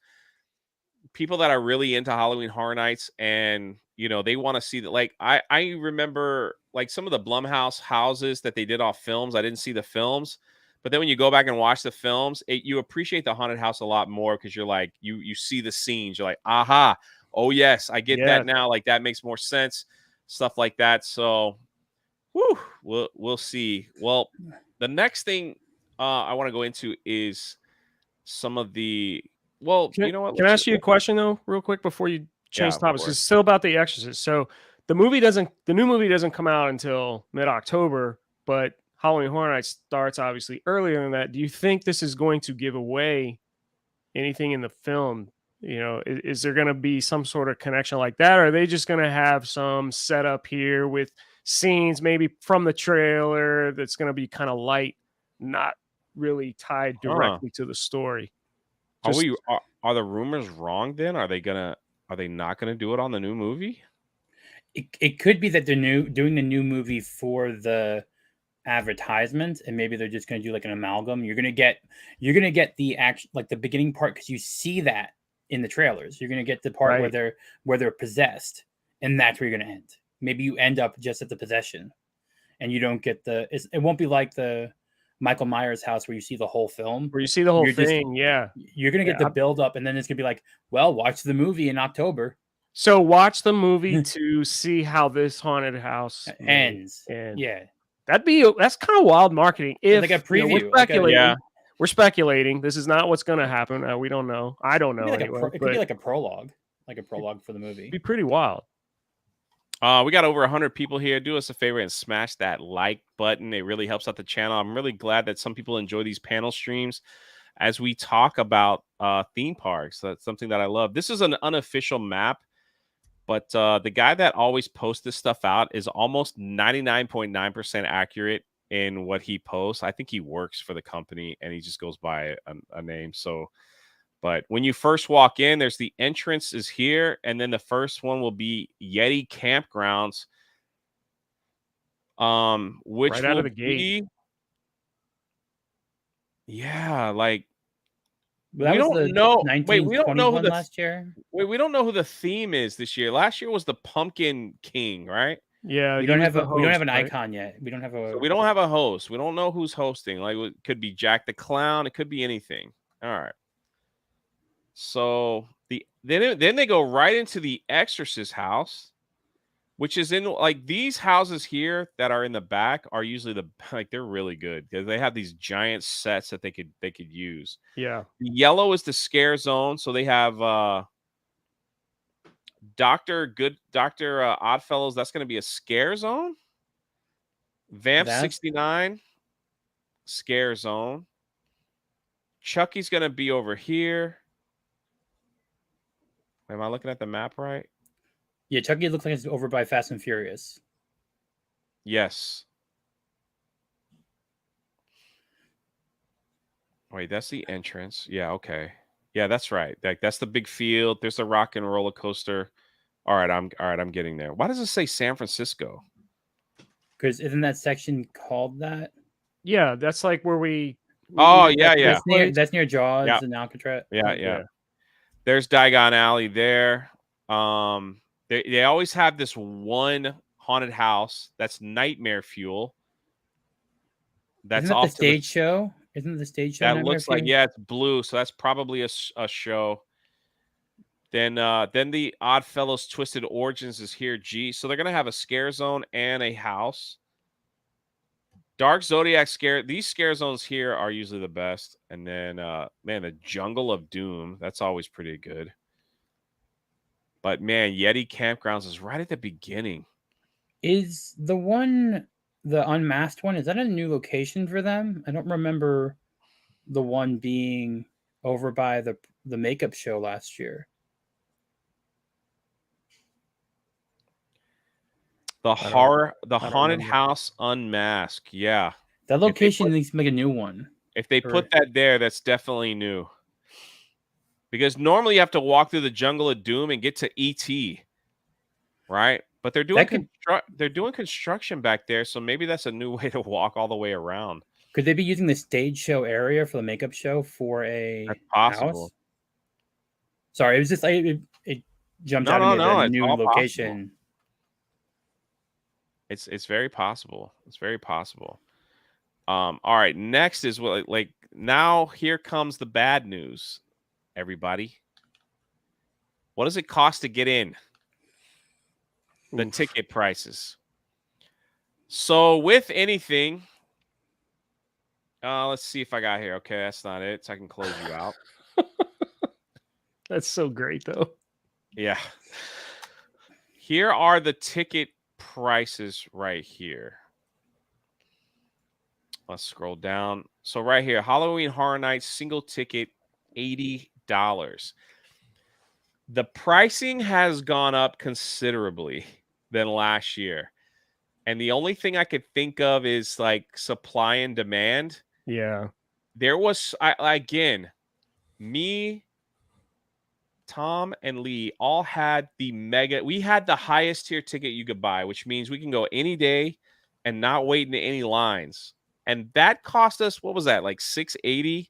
people that are really into Halloween Horror Nights, and they want to see that. Like I remember like some of the Blumhouse houses that they did off films. I didn't see the films, but then when you go back and watch the films, you appreciate the haunted house a lot more, because you're like you see the scenes. You're like, aha, oh yes, I get that now. Like that makes more sense, stuff like that. So. We'll see. Well, the next thing I want to go into is some of the. Well, you know what? Can I ask you a question though, real quick, before you change topics? It's still about The Exorcist. So the new movie doesn't come out until mid-October, but Halloween Horror Nights starts obviously earlier than that. Do you think this is going to give away anything in the film? Is there going to be some sort of connection like that, or are they just going to have some setup here with scenes maybe from the trailer that's going to be kind of light, not really tied directly to the story? Are the rumors wrong then? Are they not gonna do it on the new movie? It could be that they're doing the new movie for the advertisement, and maybe they're just going to do like an amalgam. You're gonna get the like the beginning part, because you see that in the trailers. You're gonna get the part where they're possessed, and that's where you're gonna end. Maybe you end up just at the possession, and you don't get it won't be like the Michael Myers house where you see the whole film. Where you see the whole thing, You're going to get the build up, and then it's going to be like, well, watch the movie in October. So watch the movie to see how this haunted house ends. And that's kind of wild marketing. If like a preview, we're speculating, we're speculating. This is not what's going to happen. We don't know. I don't know. It could be like a prologue for the movie. It'd be pretty wild. We got over 100 people here. Do us a favor and smash that like button. It really helps out the channel. I'm really glad that some people enjoy these panel streams as we talk about theme parks. That's something that I love. This is an unofficial map, but the guy that always posts this stuff out is almost 99.9% accurate in what he posts. I think he works for the company, and he just goes by a name. So, but when you first walk in, there's the entrance is here, and then the first one will be Yeti Campgrounds, which right out of the gate. Yeah, like we don't know. Wait, we don't know who last year. Wait, we don't know who the theme is this year. Last year was the Pumpkin King, right? Yeah, we don't have an icon yet. We don't have a. So we don't have a host. We don't know who's hosting. Like, it could be Jack the Clown. It could be anything. All right. So then they go right into the Exorcist house, which is in like these houses here that are in the back are usually they're really good because they have these giant sets that they could use. Yeah. The yellow is the scare zone, so they have Dr. Oddfellows. That's going to be a scare zone. Vamp 69. scare zone. Chucky's going to be over here. Am I looking at the map right? Yeah, Chucky looks like it's over by Fast and Furious. Yes. Wait, that's the entrance. Yeah, okay. Yeah, that's right. That's the big field. There's the rock and roller coaster. All right, I'm getting there. Why does it say San Francisco? Because isn't that section called that? Yeah, that's like where we. Oh, yeah. That's near Jaws Yeah. and Alcatraz. Yeah. There's Diagon Alley there. They always have this one haunted house that's nightmare fuel. That's Isn't that off the stage show? Isn't it the stage show? That Nightmare looks like, Fuel? yeah, it's blue, so that's probably a show. Then the Oddfellows Twisted Origins is here. So they're gonna have a scare zone and a house. Dark Zodiac scare. These scare zones here are usually the best. And then man, the Jungle of Doom. That's always pretty good. But man, Yeti Campgrounds is right at the beginning. Is the unmasked one, is that a new location for them? I don't remember the one being over by the makeup show last year. The haunted remember. house unmasked. Yeah. That location needs to make a new one. If they put that there, that's definitely new. Because normally you have to walk through the Jungle of Doom and get to ET. Right? But they're doing construction back there, so maybe that's a new way to walk all the way around. Could they be using the stage show area for the makeup show for a That's possible. house? Sorry, it was just it jumped out at me as a new location. Possible. It's very possible. It's very possible. All right, next is now here comes the bad news, everybody. What does it cost to get in? The ticket prices. So with anything, let's see if I got here. Okay, that's not it. So I can close you out. That's so great, though. Yeah. Here are the ticket prices right here. Let's scroll down. So right here, Halloween Horror Nights single ticket, $80. The pricing has gone up considerably than last year. And the only thing I could think of is like supply and demand. Yeah. There was, me, Tom, and Lee all had we had the highest tier ticket you could buy, which means we can go any day and not wait in any lines. And that cost us, what was that, like $680?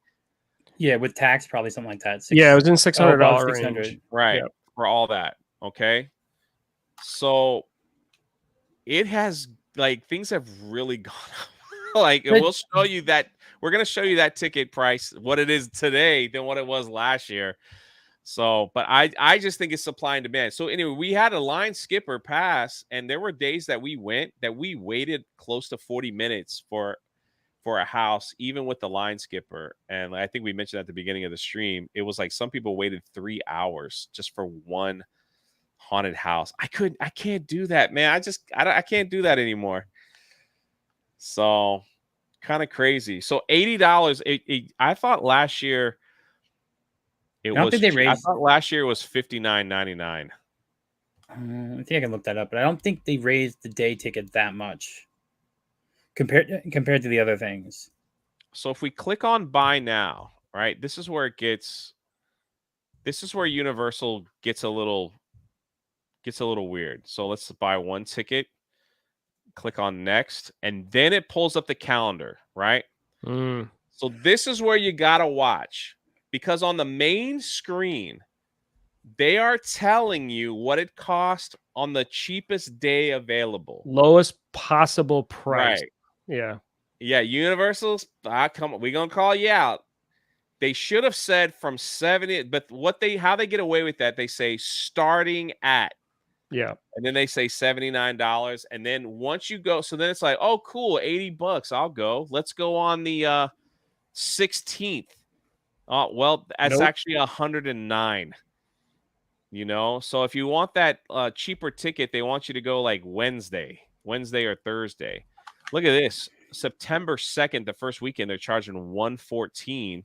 Yeah, with tax, probably something like that. It was in $600 $600. range. Right, for all that. Okay. So it has, things have really gone up. We'll show you that. We're going to show you that ticket price, what it is today than what it was last year. So, but I just think it's supply and demand. So anyway, we had a line skipper pass, and there were days that we waited close to 40 minutes for a house, even with the line skipper. And I think we mentioned at the beginning of the stream, it was like some people waited 3 hours just for one haunted house. I can't do that, man. I can't do that anymore. So kind of crazy. So $80. I thought last year I thought last year was $59.99. I think I can look that up, but I don't think they raised the day ticket that much compared to the other things. So if we click on buy now, right? This is where Universal gets a little weird. So let's buy one ticket, click on next, and then it pulls up the calendar, right? So this is where you got to watch, because on the main screen, they are telling you what it cost on the cheapest day available. Lowest possible price. Right. Yeah. Yeah, Universal's, come on, we're going to call you out. They should have said from 70, but how they get away with that, they say starting at. Yeah. And then they say $79. And then once you go, so then it's like, oh, cool, $80. I'll go. Let's go on the 16th. Oh, well, that's actually $109. So if you want that cheaper ticket, they want you to go like Wednesday or Thursday. Look at this. September 2nd, the first weekend, they're charging $114.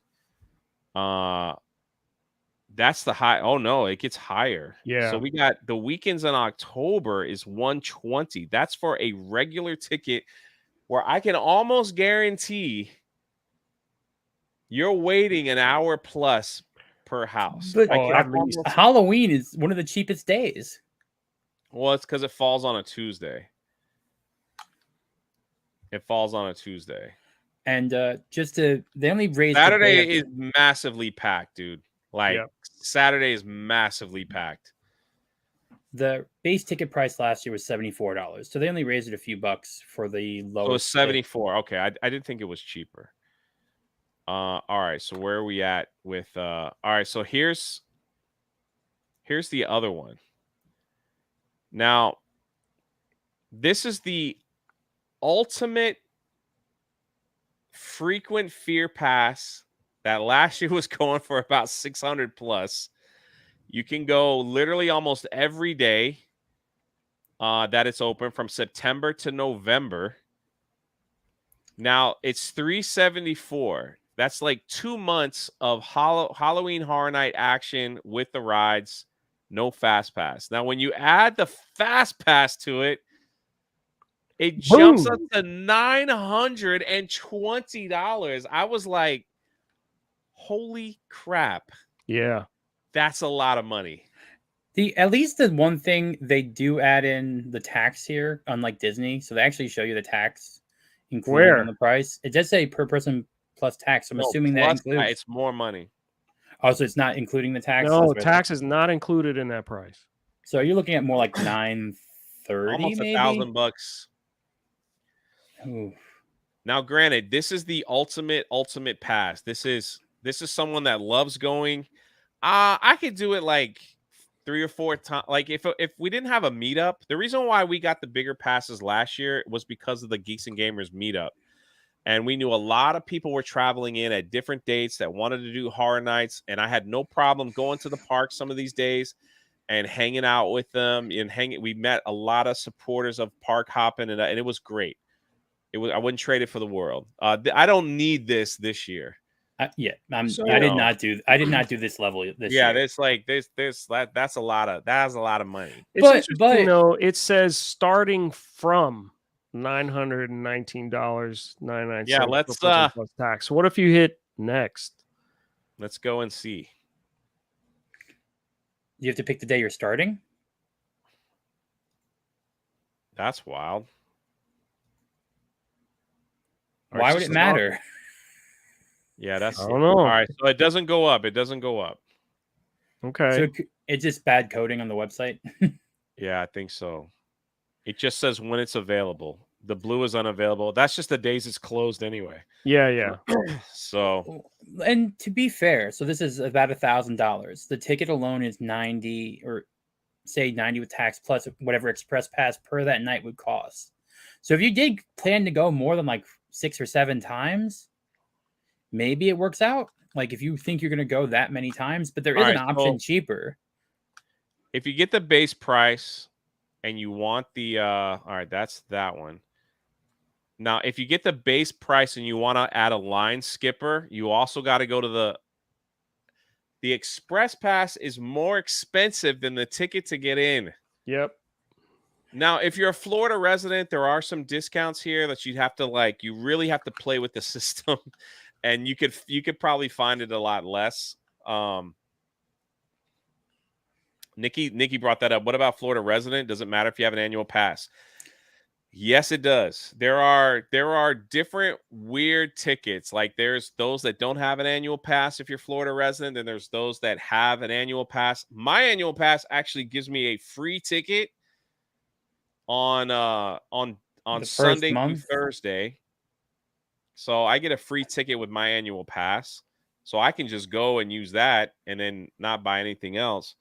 That's the high. Oh no, it gets higher. Yeah. So we got the weekends in October is $120. That's for a regular ticket where I can almost guarantee you're waiting an hour plus per house. But at least. Halloween is one of the cheapest days. Well, it's because it falls on a Tuesday. It falls on a Tuesday. And they only raised Saturday is massively packed, dude. Like Yep. Saturday is massively packed. The base ticket price last year was $74, so they only raised it a few bucks for the lowest. So it was 74. Okay, I didn't think it was cheaper. All right, so where are we at with all right, so here's the other one. Now, this is the ultimate frequent fear pass that last year was going for about 600 plus. You can go literally almost every day that it's open from September to November. Now it's $374. That's like 2 months of Halloween Horror Night action with the rides, no fast pass. Now, when you add the fast pass to it, it jumps up to $920. I was like, holy crap. Yeah. That's a lot of money. At least the one thing they do add in the tax here, unlike Disney. So they actually show you the tax included in the price. It does say per person plus tax. So I'm assuming that includes. It's more money. Oh, so it's not including the tax? No, tax is not included in that price. So you're looking at more like $930, almost maybe $1,000. Ooh. Now, granted, this is the ultimate pass. This is someone that loves going. I could do it like 3 or 4 times. Like if we didn't have a meetup, the reason why we got the bigger passes last year was because of the Geeks and Gamers meetup. And we knew a lot of people were traveling in at different dates that wanted to do horror nights. And I had no problem going to the park some of these days and hanging out with them we met a lot of supporters of Park Hoppin, and it was great. I wouldn't trade it for the world. I don't need this year. I did not do this level this year. There's like that's a lot of money. It's interesting, though. It says starting from $919.99. Yeah, let's plus tax. What if you hit next? Let's go and see. You have to pick the day you're starting. That's wild. Why would it matter? Yeah, I don't know. All right, so it doesn't go up. Okay. So it's just bad coding on the website. Yeah, I think so. It just says when it's available. The blue is unavailable. That's just the days it's closed anyway. Yeah. So, and to be fair, so this is about $1,000. The ticket alone is $90, or say $90 with tax plus whatever express pass per that night would cost. So if you did plan to go more than like 6 or 7 times, maybe it works out. Like if you think you're going to go that many times, but there is an option cheaper. If you get the base price and you want the all right, that's that one. Now, if you get the base price and you want to add a line skipper, you also got to go to the express pass is more expensive than the ticket to get in. Yep. Now, if you're a Florida resident, there are some discounts here that you really have to play with the system, and you could probably find it a lot less. Nikki brought that up. What about Florida resident? Does it matter if you have an annual pass? Yes, it does. There are different weird tickets. Like there's those that don't have an annual pass if you're Florida resident, and there's those that have an annual pass. My annual pass actually gives me a free ticket on Sunday through Thursday. So I get a free ticket with my annual pass. So I can just go and use that and then not buy anything else.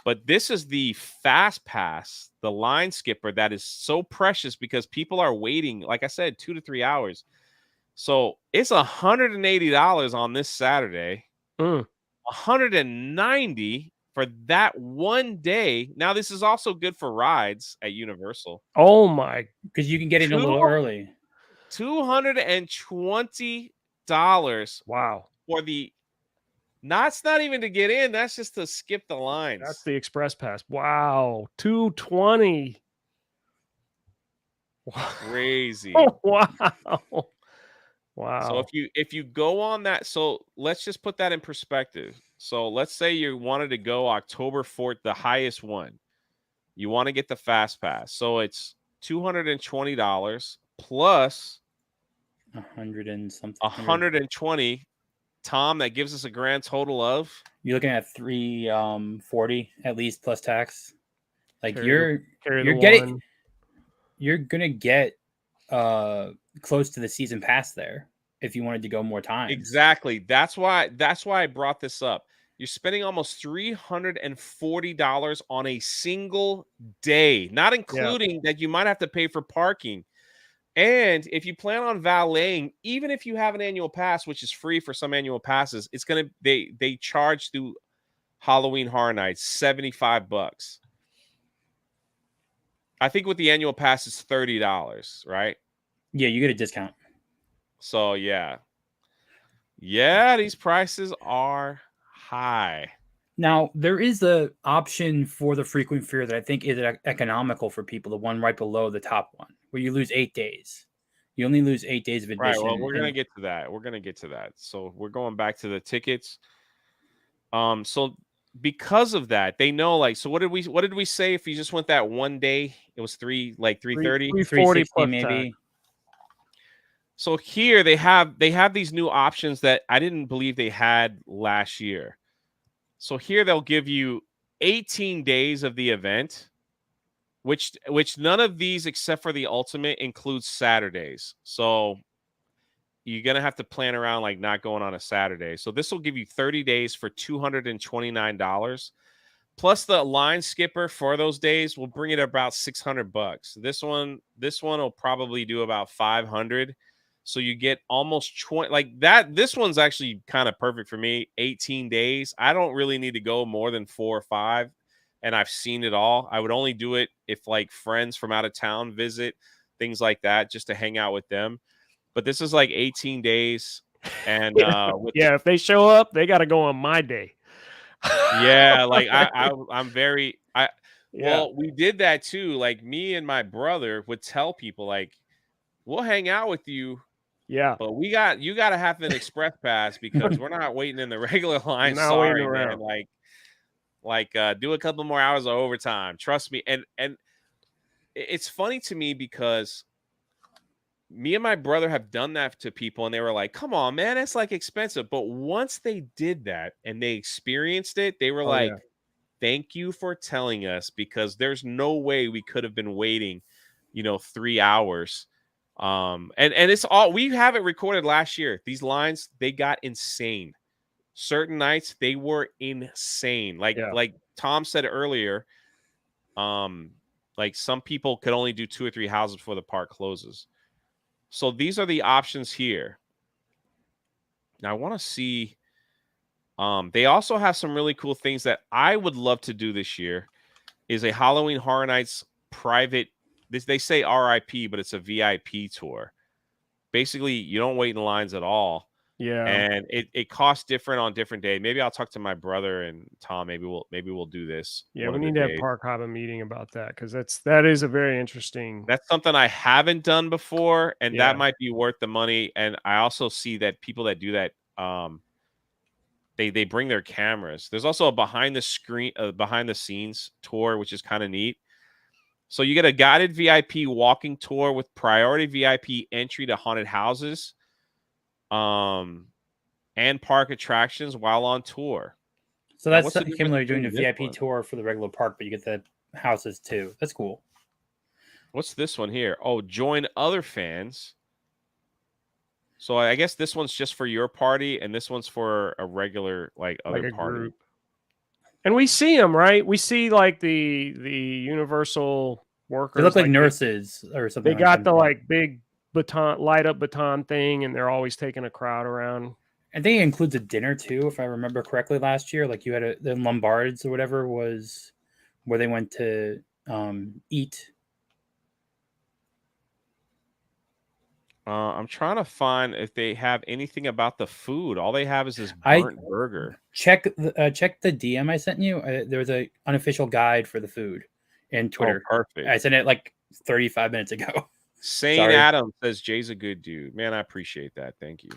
But this is the fast pass, the line skipper, that is so precious because people are waiting, like I said, 2 to 3 hours. So it's $180 on this Saturday, $190 for that one day. Now, this is also good for rides at Universal. Oh my! Because you can get in a little early. $220 Wow. for the. That's not even to get in. That's just to skip the lines. That's the express pass. Wow. 220. Crazy. Oh, wow. Wow. So if you go on that, so let's just put that in perspective. So let's say you wanted to go October 4th, the highest one. You want to get the fast pass. So it's $220 plus 100 and something. 120. Tom, that gives us a grand total of. You're looking at 340 at least plus tax. Like Carry you're gonna get close to the season pass there if you wanted to go more times. Exactly. That's why I brought this up. You're spending almost $340 on a single day, not including that you might have to pay for parking. And if you plan on valeting, even if you have an annual pass, which is free for some annual passes, it's gonna they charge through Halloween Horror Nights $75. I think with the annual pass is $30, right? Yeah, you get a discount. So yeah, these prices are high. Now there is the option for the frequent fear that I think is economical for people. The one right below the top one, where you lose 8 days. You only lose 8 days of admission. Right. Well, we're gonna get to that. So we're going back to the tickets. So because of that, they know, like, so what did we say if you just went that one day? It was 330, 340 plus maybe. tax. So here they have these new options that I didn't believe they had last year. So here they'll give you 18 days of the event, which none of these except for the ultimate includes Saturdays. So you're going to have to plan around like not going on a Saturday. So this will give you 30 days for $229. Plus the line skipper for those days will bring it about $600. This one will probably do about 500. So you get almost 20 like that. This one's actually kind of perfect for me. 18 days. I don't really need to go more than 4 or 5. And I've seen it all. I would only do it if like friends from out of town visit, things like that, just to hang out with them. But this is like 18 days. And if they show up, they got to go on my day. Like well, we did that too. Like me and my brother would tell people like, we'll hang out with you. Yeah. But you got to have an express pass because we're not waiting in the regular line. Not Sorry, waiting around. man. Like do a couple more hours of overtime. Trust me. And it's funny to me because me and my brother have done that to people and they were like, come on, man, it's like expensive. But once they did that and they experienced it, they were thank you for telling us, because there's no way we could have been waiting, 3 hours. And it's all, we have it recorded last year. These lines, they got insane. Certain nights they were insane. Like Tom said earlier, like some people could only do 2 or 3 houses before the park closes. So these are the options here. Now I want to see. They also have some really cool things that I would love to do this year. Is a Halloween Horror Nights private. They say RIP, but it's a VIP tour. Basically, you don't wait in lines at all. Yeah. And it costs different on different days. Maybe I'll talk to my brother and Tom. Maybe we'll do this. Yeah, we need to have Park Hoppin meeting about that, because that is a very interesting. That's something I haven't done before, and that might be worth the money. And I also see that people that do that, they bring their cameras. There's also a behind the scenes tour, which is kind of neat. So you get a guided VIP walking tour with priority VIP entry to haunted houses, and park attractions while on tour. So that's similar to doing a VIP tour for the regular park, but you get the houses too. That's cool. What's this one here? Oh, join other fans. So I guess this one's just for your party, and this one's for a regular other party. Group. And we see them, right? We see like the Universal workers. They look like nurses or something. They got the big baton, light up baton thing, and they're always taking a crowd around. I think it includes a dinner too, if I remember correctly. Last year, like you had the Lombards or whatever was where they went to eat. I'm trying to find if they have anything about the food. All they have is this I- burnt burger. Check the DM I sent you. There was a unofficial guide for the food in Twitter. Oh, perfect. I sent it like 35 minutes ago. Saint Sorry. Adam says Jay's a good dude. Man, I appreciate that. Thank you.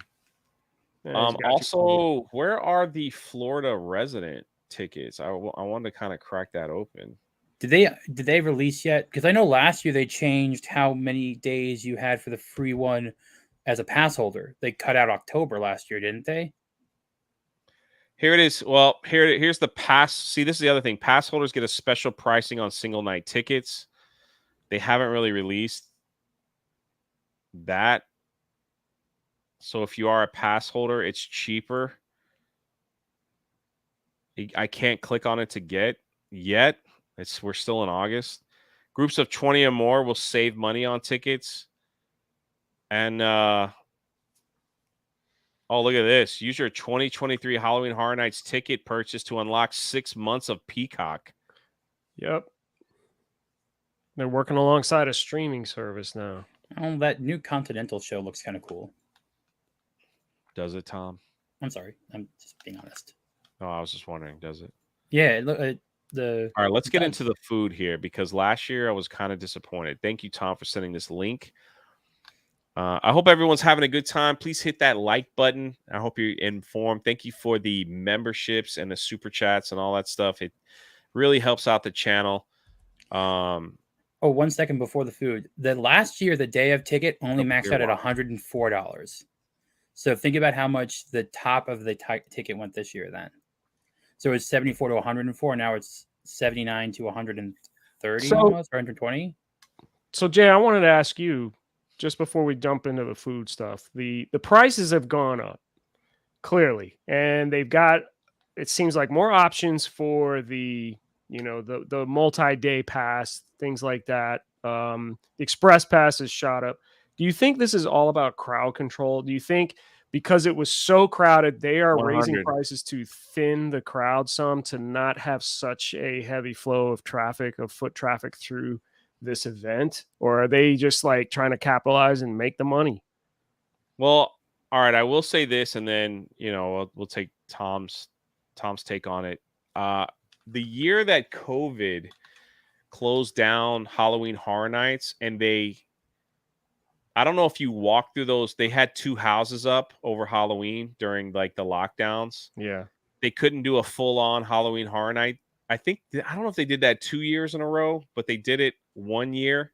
Yeah, he's got you covered. Also, where are the Florida resident tickets? I wanted to kind of crack that open. Did they release yet? Because I know last year they changed how many days you had for the free one as a pass holder. They cut out October last year, didn't they? Here it is. Well, here's the pass. See, this is the other thing. Pass holders get a special pricing on single night tickets. They haven't really released that. So if you are a pass holder, it's cheaper. I can't click on it to get yet. We're still in August. Groups of 20 or more will save money on tickets. And oh, look at this. Use your 2023 Halloween Horror Nights ticket purchase to unlock 6 months of Peacock. Yep. They're working alongside a streaming service now. Oh, that new Continental show looks kind of cool. Does it, Tom? I'm sorry. I'm just being honest. Oh, I was just wondering, does it? Yeah, All right, let's get into the food here because last year I was kind of disappointed. Thank you, Tom, for sending this link. I hope everyone's having a good time. Please hit that like button. I hope you're informed. Thank you for the memberships and the super chats and all that stuff. It really helps out the channel. Oh, 1 second before the food. The last year, the day of ticket only maxed out at $104. So think about how much the top of the ticket went this year then. So it's 74 to 104. Now it's 79 to 130 almost, or 120. So Jay, I wanted to ask you just before we jump into the food stuff. The prices have gone up clearly, and they've got, it seems like, more options for the multi-day pass, things like that. The express pass is shot up. Do you think this is all about crowd control? Do you think because it was so crowded, they are 100. raising prices to thin the crowd some, to not have such a heavy flow of traffic, of foot traffic through this event? Or are they just like trying to capitalize and make the money? Well, all right, I will say this, and then we'll take Tom's take on it. The year that COVID closed down Halloween Horror Nights, and I don't know if you walked through those. They had 2 houses up over Halloween during like the lockdowns. Yeah. They couldn't do a full-on Halloween Horror Night. I don't know if they did that 2 years in a row, but they did it 1 year.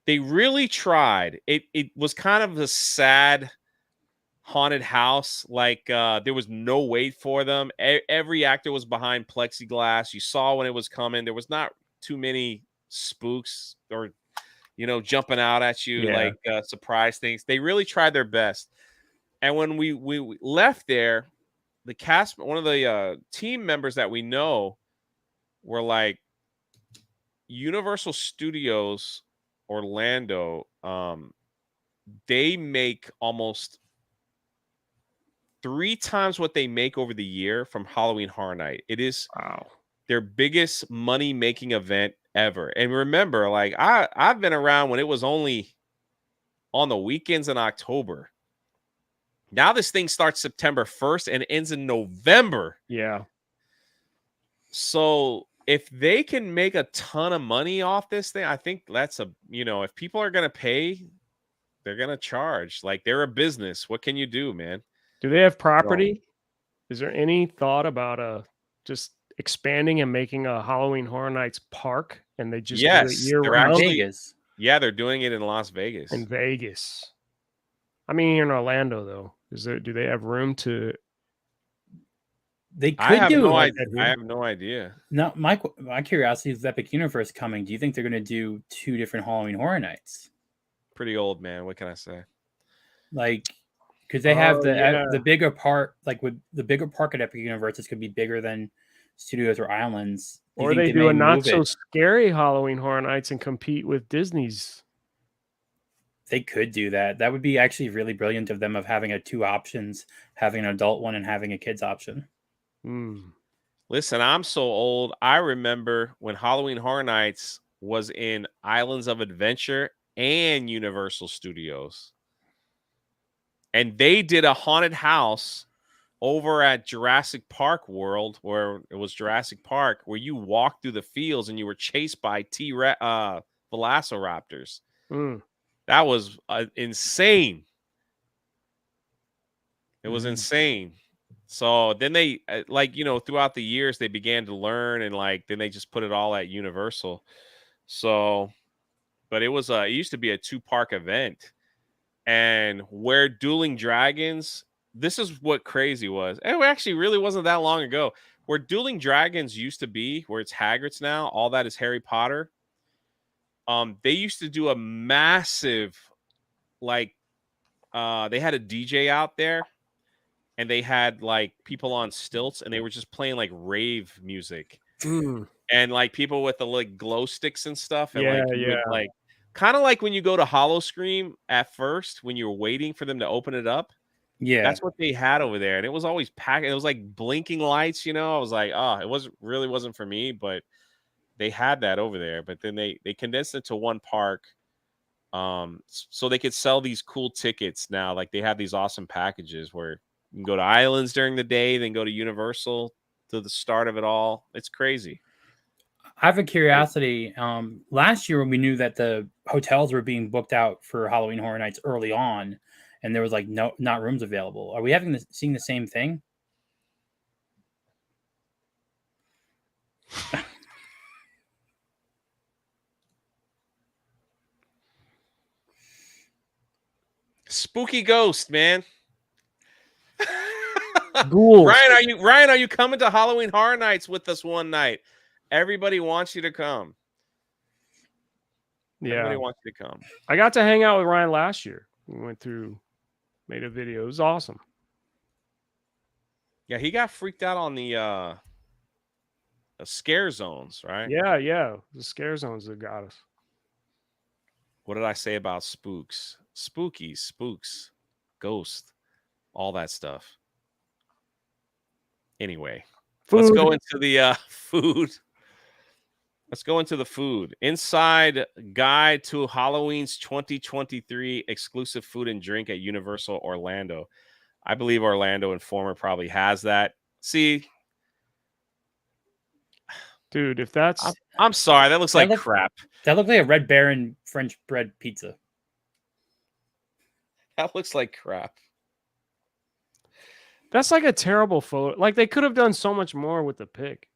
They really tried. It was kind of a sad haunted house. Like there was no wait for them. Every actor was behind plexiglass. You saw when it was coming. There was not too many spooks or jumping out at you like surprise things. They really tried their best. And when we left there, the cast, one of the team members that we know, were like, Universal Studios Orlando, they make almost 3 times what they make over the year from Halloween Horror Night. It is their biggest money making event ever. And remember, like I've been around when it was only on the weekends in October. Now this thing starts September 1st and ends in November. Yeah. So if they can make a ton of money off this thing, I think that's if people are going to pay, they're going to charge. Like, they're a business. What can you do, man? Do they have property? Is there any thought about just expanding and making a Halloween Horror Nights park, and they just do it year round? Vegas. Yeah, they're doing it in Las Vegas. In Vegas. I mean, here in Orlando, though, do they have room to? They could I have do. I have no idea. Now, my curiosity is Epic Universe coming. Do you think they're going to do 2 different Halloween Horror Nights? Pretty old, man. What can I say? Like, because they have the bigger part, like with the bigger park at Epic Universe, this could be bigger than Studios or Islands. Or they do a not so scary Halloween Horror Nights and compete with Disney's. They could do that. That would be actually really brilliant of them, of having 2 options, having an adult one and having a kids option. Listen, I'm so old. I remember when Halloween Horror Nights was in Islands of Adventure and Universal Studios. and they did a haunted house over at Jurassic Park World, where it was Jurassic Park, where you walked through the fields and you were chased by Velociraptors. Mm. That was insane. It was insane. So then they throughout the years they began to learn, and then they just put it all at Universal. So, but it used to be a 2-park event, and where Dueling Dragons, this is what crazy was. It actually really wasn't that long ago. Where Dueling Dragons used to be, where it's Hagrid's now, all that is Harry Potter. They used to do a massive, they had a DJ out there, and they had people on stilts, and they were just playing rave music, and people with the glow sticks and stuff, and kind of like when you go to Hollow Scream at first when you were waiting for them to open it up. Yeah, that's what they had over there, and it was always packed. It was blinking lights, I was like, oh, it wasn't for me, but they had that over there. But then they condensed it to one park, so they could sell these cool tickets now. They have these awesome packages where you can go to islands during the day, then go to Universal to the start of it all. It's crazy. I have a curiosity. Last year when we knew that the hotels were being booked out for Halloween Horror Nights early on, and there was not rooms available, are we seeing the same thing? Spooky ghost, man. Ghouls. Ryan, are you coming to Halloween Horror Nights with us one night? Everybody wants you to come. Yeah. Everybody wants you to come. I got to hang out with Ryan last year. We went through, made a video. It was awesome. Yeah, he got freaked out on the scare zones, right? Yeah. The scare zones that got us. What did I say about spooks? Spooks, ghost, all that stuff. Anyway, let's go into the food. Let's go into the food. Inside guide to Halloween's 2023 exclusive food and drink at Universal Orlando. I believe Orlando Informer probably has that. See, dude, if that's... I'm sorry. That looks like crap. That looks like a Red Baron French bread pizza. That looks like crap. That's a terrible photo. They could have done so much more with the pic.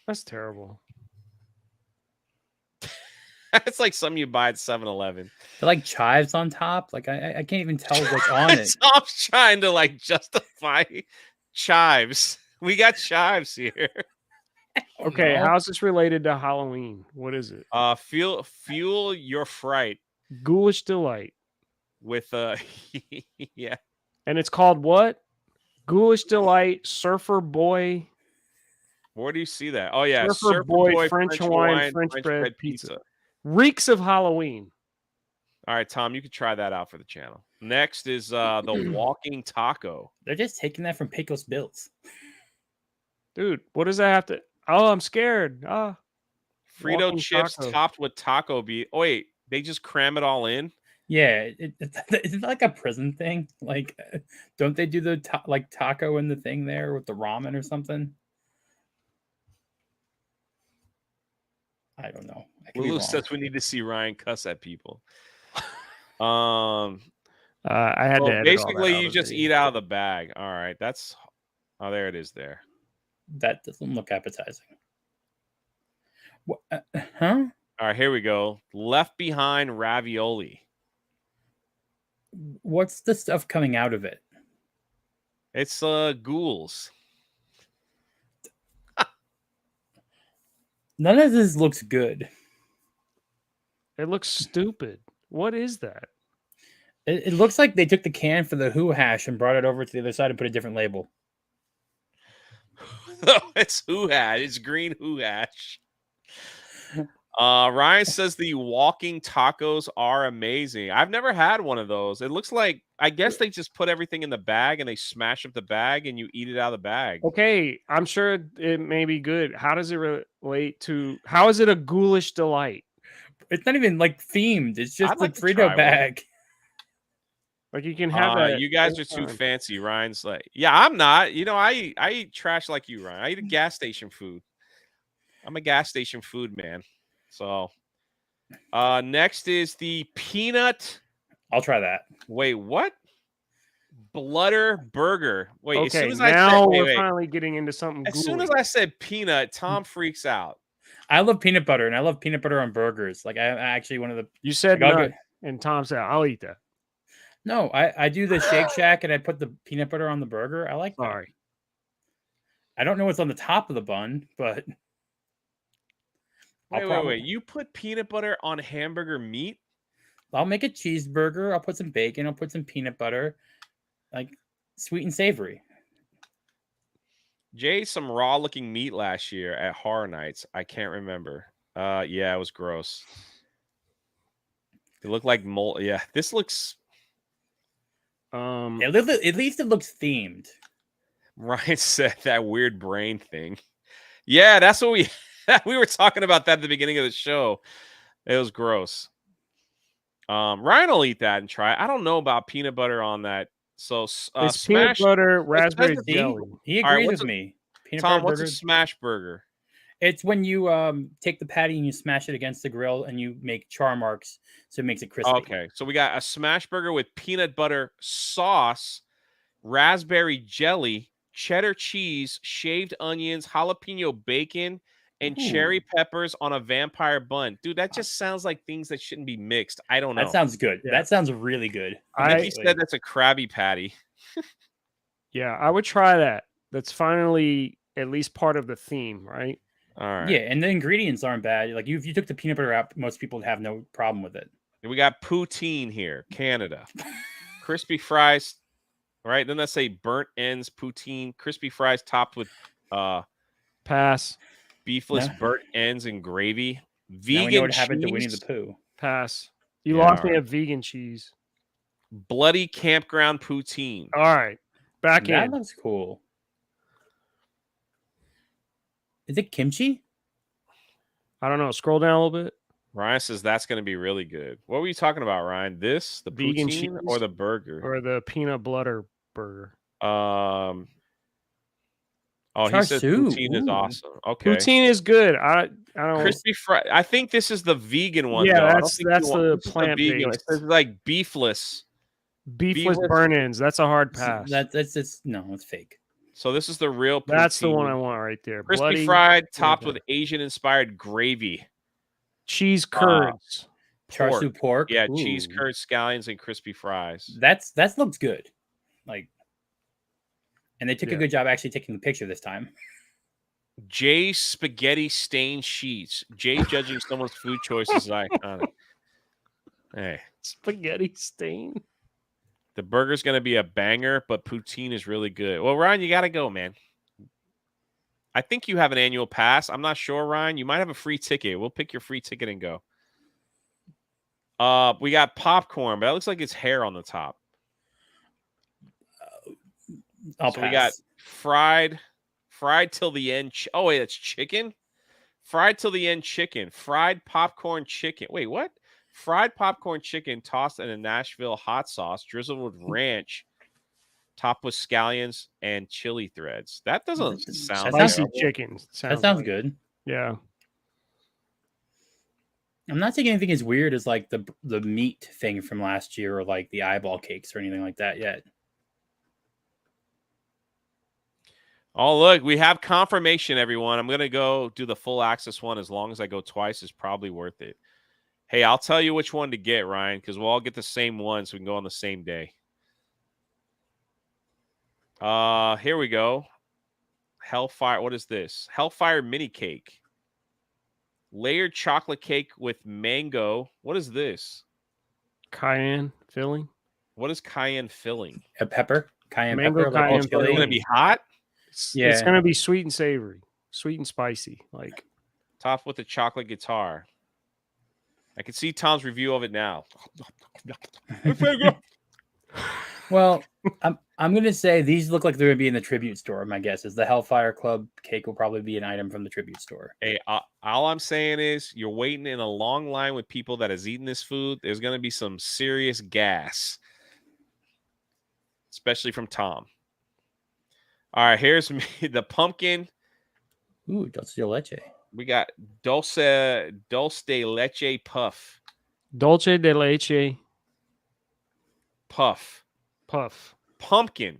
That's terrible. It's like something you buy at 7-Eleven. They're chives on top. I can't even tell what's on it. I'm trying to justify chives. We got chives here. Okay, how's this related to Halloween? What is it? Fuel your fright. Ghoulish delight. With yeah. And it's called what? Ghoulish delight, surfer boy. Where do you see that? Oh yeah, surfer boy French Hawaiian French bread pizza. Reeks of Halloween. All right, Tom, you can try that out for the channel. Next is the walking taco. They're just taking that from Pecos Bills. Dude, what does that have to... Oh, I'm scared. Frito chips topped with taco beef. Oh, wait, they just cram it all in? Yeah, it's like a prison thing. Don't they do the taco in the thing there with the ramen or something? I don't know. Lulu says we need to see Ryan cuss at people. I had to. Basically, you just eat out of the bag. All right, that's. Oh, there it is. There. That doesn't look appetizing. What? Huh? All right, here we go. Left Behind ravioli. What's the stuff coming out of it? It's ghouls. None of this looks good. It looks stupid. What is that? It looks like they took the can for the Who hash and brought it over to the other side and put a different label. No, it's Who hash. It's green Who hash. Ryan says the walking tacos are amazing. I've never had one of those. It looks like, I guess they just put everything in the bag and they smash up the bag and you eat it out of the bag. Okay, I'm sure it may be good. How does it relate to, how is it a ghoulish delight? It's not even themed. It's just the Frito bag. Like you can have that. You guys are too fancy. Ryan's like, yeah, I'm not. You know, I eat trash like you, Ryan. I eat gas station food. I'm a gas station food man. So, next is the peanut. I'll try that. Wait, what? Blutter burger. Wait, as Okay, soon as I now said, we're finally getting into something. As soon as I said peanut, Tom freaks out. I love peanut butter, and I love peanut butter on burgers. Like I actually one of the You said like, nut, and Tom said, "I'll eat that." No, I do the Shake Shack, and I put the peanut butter on the burger. I like that. Sorry. I don't know what's on the top of the bun, but Wait. You put peanut butter on hamburger meat? I'll make a cheeseburger. I'll put some bacon. I'll put some peanut butter, like sweet and savory. Jay ate some raw looking meat last year at Horror Nights. I can't remember. Yeah, it was gross. It looked like mold. Yeah, this looks. At least it looks themed. Ryan said that weird brain thing. Yeah, that's what we were talking about that at the beginning of the show. It was gross. Ryan will eat that and try it. I don't know about peanut butter on that. So it's peanut butter, raspberry jelly. He agrees with me. Peanut Tom, butter what's burger. a smash burger? It's when you take the patty and you smash it against the grill and you make char marks so it makes it crispy. Okay, so we got a smash burger with peanut butter sauce, raspberry jelly, cheddar cheese, shaved onions, jalapeno bacon, and cherry peppers on a vampire bun. Dude, that just sounds like things that shouldn't be mixed. I don't know. That sounds good. Yeah. That sounds really good. I think he said that's a Krabby Patty. Yeah, I would try that. That's finally at least part of the theme, right? All right. Yeah, and the ingredients aren't bad. Like if you took the peanut butter out, most people would have no problem with it. And we got poutine here, Canada. Crispy fries, right? Then let's say burnt ends, poutine, crispy fries topped with pass. Beefless burnt ends and gravy. Vegan now we know what cheese. happened to Winnie the Pooh. Pass. You lost me at vegan cheese. Bloody campground poutine. All right. Back in. That looks cool. Is it kimchi? I don't know. Scroll down a little bit. Ryan says that's going to be really good. What were you talking about, Ryan? This, the vegan poutine, cheese or the burger, or the peanut butter burger? Oh, Char he says siu. poutine is awesome. Okay, poutine is good. I don't. Crispy fry. I think this is the vegan one. Yeah, though. that's the plant vegan. based. It's like beefless. Beefless burn ends. That's a hard pass. That's just no. It's fake. So this is the real poutine. That's the one I want right there. Crispy Bloody fried, topped with Asian-inspired gravy. Cheese curds. Char siu pork. Yeah, Ooh. cheese curds, scallions, and crispy fries. That looks good. Like, and they took a good job actually taking the picture this time. Jay spaghetti stained sheets. Jay judging someone's food choices is iconic. Hey, spaghetti stain. The burger's going to be a banger, but poutine is really good. Well, Ryan, you got to go, man. I think you have an annual pass. I'm not sure, Ryan. You might have a free ticket. We'll pick your free ticket and go. We got popcorn, but that looks like it's hair on the top. We got fried till the end. Oh, wait, that's chicken? Fried till the end chicken. Fried popcorn chicken. Wait, what? Fried popcorn chicken tossed in a Nashville hot sauce, drizzled with ranch, topped with scallions and chili threads. That doesn't sound spicy terrible. chicken. That sounds good. Yeah. I'm not thinking anything as weird as like the meat thing from last year or like the eyeball cakes or anything like that yet. Oh, look, we have confirmation, everyone. I'm going to go do the full access one. As long as I go twice, is probably worth it. Hey, I'll tell you which one to get, Ryan, because we'll all get the same one so we can go on the same day. Here we go. Hellfire. What is this? Hellfire mini cake. Layered chocolate cake with mango. What is this? Cayenne filling. What is cayenne filling? A pepper. Cayenne mango pepper. Cayenne Like filling. It's going to be hot? Yeah. It's going to be sweet and savory. Sweet and spicy. Like topped with a chocolate guitar. I can see Tom's review of it now. Well, I'm going to say these look like they're going to be in the tribute store. My guess is the Hellfire Club cake will probably be an item from the tribute store. Hey, all I'm saying is you're waiting in a long line with people that has eaten this food. There's going to be some serious gas. especially from Tom. All right, here's me, the pumpkin. Ooh, dulce de leche. We got dulce de leche puff. Dolce de leche Puff. puff. Pumpkin.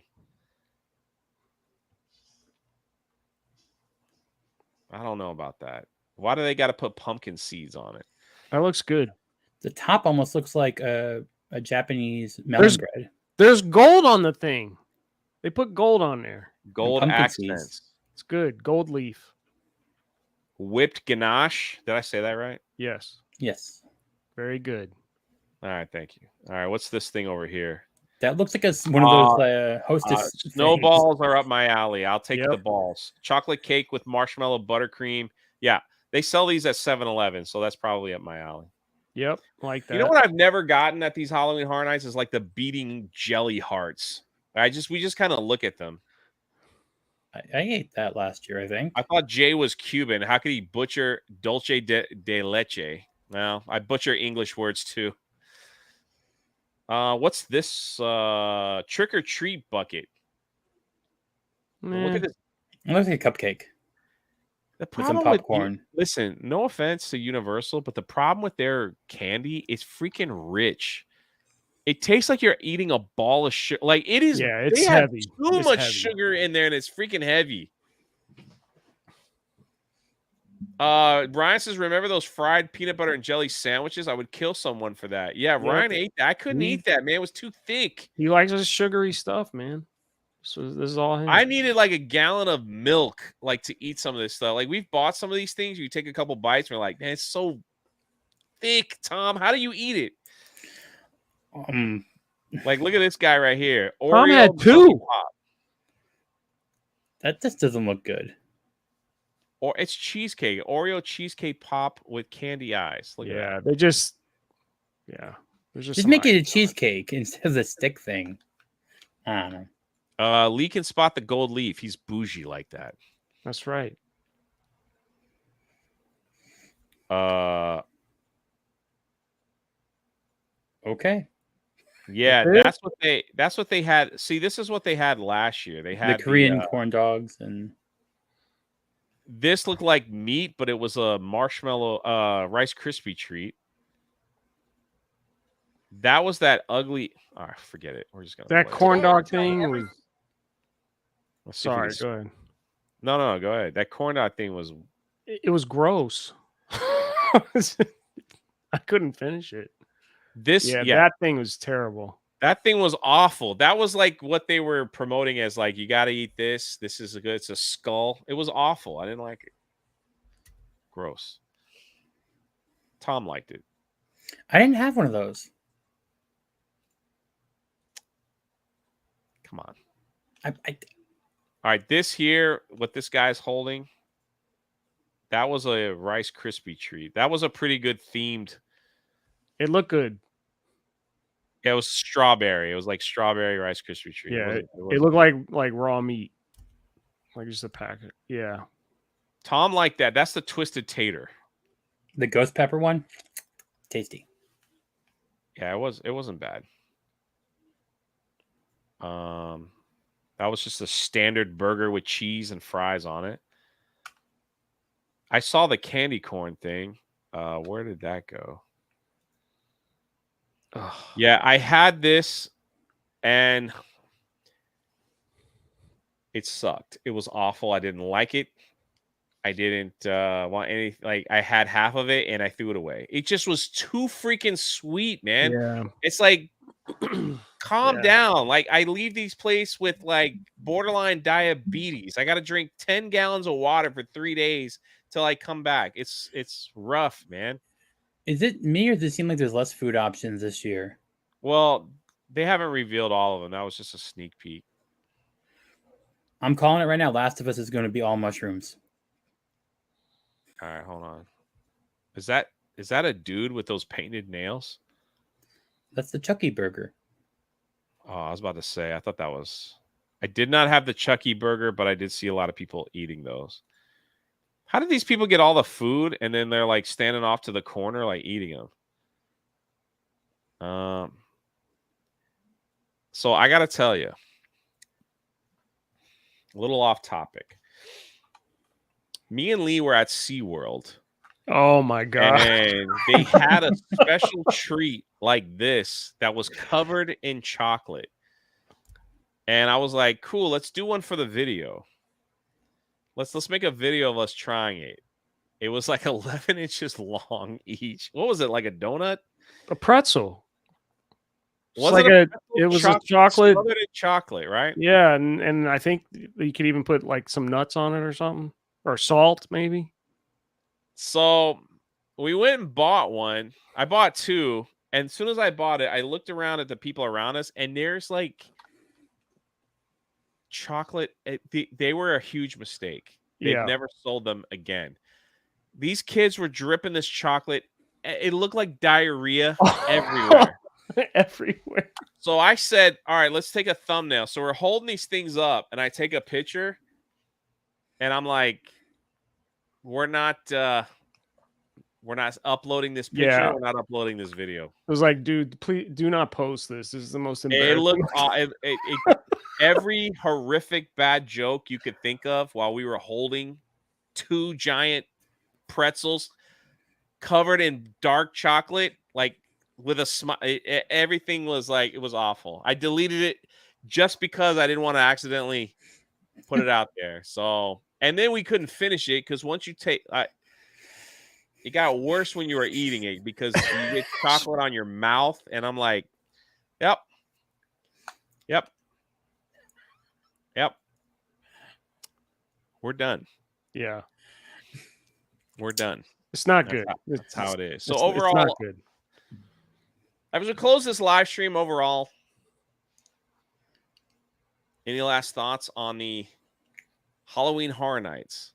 I don't know about that. Why do they got to put pumpkin seeds on it? That looks good. The top almost looks like a Japanese melon bread. There's gold on the thing. They put gold on there. Gold pumpkin accents. seeds. It's good. Gold leaf. Whipped ganache. Did I say that right? Yes. Yes. Very good. All right, thank you. All right, what's this thing over here? That looks like one of those hostess snowballs are up my alley. I'll take Yep. the balls. Chocolate cake with marshmallow buttercream. Yeah, they sell these at 7-Eleven, so that's probably up my alley. Yep. Like that. You know what I've never gotten at these Halloween Horror Nights is like the beating jelly hearts. We just kind of look at them. I ate that last year, I think. I thought Jay was Cuban. How could he butcher dulce de leche? Well, I butcher English words too. What's this trick or treat bucket? Look at this. It looks like a cupcake The with some problem with popcorn. listen, no offense to Universal, but the problem with their candy is freaking rich. It tastes like you're eating a ball of sugar. Like it is. Yeah, it's they have heavy. Too It's much heavy. sugar in there, and it's freaking heavy. Ryan says, "Remember those fried peanut butter and jelly sandwiches? I would kill someone for that." Yeah, Ryan ate that. I couldn't eat that, man. It was too thick. He likes this sugary stuff, man. So this is all him. I needed like a gallon of milk, like to eat some of this stuff. Like we've bought some of these things. You take a couple bites, and we're like, man, it's so thick. Tom, how do you eat it? Like, look at this guy right here. Tom Oreo had two. Pop. That just doesn't look good. Or it's cheesecake. Oreo cheesecake pop with candy eyes. Look at that. They just. Yeah. There's Just make it a cheesecake instead of the stick thing. I don't know. Lee can spot the gold leaf. He's bougie like that. That's right. Okay. Yeah, That's that's what they had. See, this is what they had last year. They had The Korean corn dogs and this looked like meat, but it was a marshmallow Rice Krispie treat. That was that ugly. All right, forget it. We're just gonna That play corn it. dog thing was. Let's see if we Sorry, can- go ahead. No, go ahead. That corn dog thing was. It was gross. I couldn't finish it. That thing was terrible. That thing was awful. That was like what they were promoting as like, you got to eat this. This is good. It's a skull. It was awful. I didn't like it. Gross. Tom liked it. I didn't have one of those. Come on. I All right. This here, what this guy's holding, that was a Rice Krispie treat. That was a pretty good themed. It looked good. Yeah, it was strawberry. It was like strawberry Rice Krispie treat. Yeah, it it looked like raw meat, like just a packet. Yeah, Tom liked that. That's the twisted tater. the ghost pepper one, tasty. Yeah, it wasn't bad. That was just a standard burger with cheese and fries on it. I saw the candy corn thing. Where did that go? Ugh. Yeah, I had this and it sucked. It was awful. I didn't like it. I didn't want any, like I had half of it and I threw it away. It just was too freaking sweet, man. Yeah. It's like calm Yeah. down. Like I leave these place with like borderline diabetes. I got to drink 10 gallons of water for 3 days till I come back. It's rough, man. Is it me or does it seem like there's less food options this year? Well, they haven't revealed all of them. That was just a sneak peek. I'm calling it right now. Last of Us is going to be all mushrooms. All right, hold on. Is that a dude with those painted nails? That's the Chucky burger. Oh, I was about to say, I thought that was. I did not have the Chucky burger, but I did see a lot of people eating those. How did these people get all the food and then they're like standing off to the corner, like eating them? So I got to tell you, A little off topic. Me and Lee were at SeaWorld. Oh my god! And they had a special treat like this that was covered in chocolate. And I was like, cool, let's do one for the video. Let's make a video of us trying it. It was like 11 inches long each. What was it, like a donut? A pretzel. Was like it it was a chocolate. Smothered in chocolate, right? Yeah, and I think you could even put like some nuts on it or something. Or salt, maybe. So we went and bought one. I bought two. And as soon as I bought it, I looked around at the people around us, and there's like chocolate. They were a huge mistake. They've never sold them again. These kids were dripping this chocolate. It looked like diarrhea everywhere. Everywhere. So I said, all right, let's take a thumbnail. So we're holding these things up, and I take a picture, and I'm like, we're not uploading this picture. Yeah. We're not uploading this video. It was like, dude, please do not post this. This is the most embarrassing. It looked every horrific bad joke you could think of while we were holding two giant pretzels covered in dark chocolate, like with a smile. Everything was like, it was awful. I deleted it just because I didn't want to accidentally put it out there. So, and then we couldn't finish it because once you take, it got worse when you were eating it because you get chocolate on your mouth, and I'm like, yep. We're done. Yeah. We're done. It's not good. That's how it is. So it's overall, not good. As we close this live stream, overall, any last thoughts on the Halloween Horror Nights?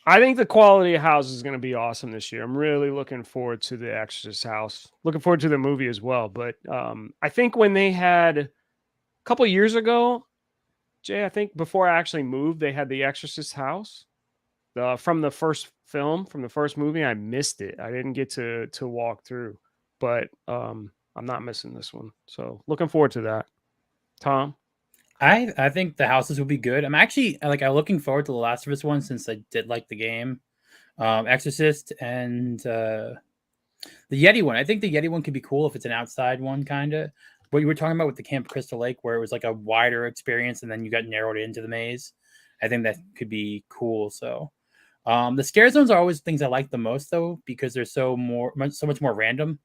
I think the quality of house is going to be awesome this year. I'm really looking forward to the Exorcist house. Looking forward to the movie as well. But I think when they had a couple years ago, Jay, I think before I actually moved, they had the Exorcist house from the first film, from the first movie. I missed it. I didn't get to walk through, but I'm not missing this one. So looking forward to that. Tom? I think the houses will be good. I'm looking forward to the Last of Us one since I did like the game. Exorcist and the Yeti one. I think the Yeti one could be cool if it's an outside one, kind of. What you were talking about with the Camp Crystal Lake, where it was like a wider experience and then you got narrowed into the maze. I think that could be cool. So the scare zones are always things I like the most, though, because they're so much more random.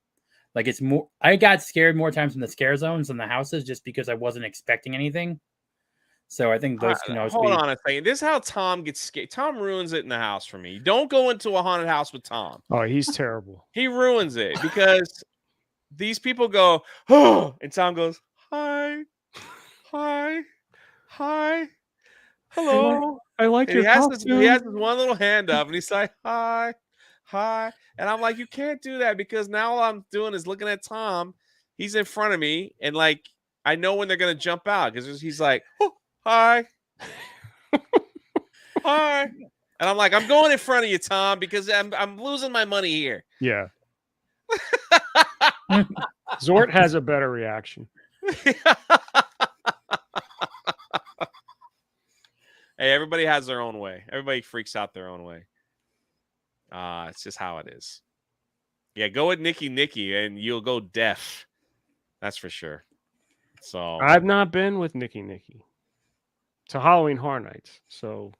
Like it's more, I got scared more times in the scare zones than the houses just because I wasn't expecting anything. So I think those can always hold on a second. This is how Tom gets scared. Tom ruins it in the house for me. Don't go into a haunted house with Tom. Oh, he's terrible. He ruins it because these people go, oh, and Tom goes, hi, hello. I like And your he has his one little hand up, and he's like, hi. And I'm like, you can't do that because now all I'm doing is looking at Tom. He's in front of me, and like, I know when they're going to jump out because he's like, oh, hi. And I'm like, I'm going in front of you, Tom, because I'm losing my money here. Yeah. Zort has a better reaction. Hey, everybody has their own way. Everybody freaks out their own way. It's just how it is. Yeah, go with Nikki, and you'll go deaf. That's for sure. So I've not been with Nikki to Halloween Horror Nights. So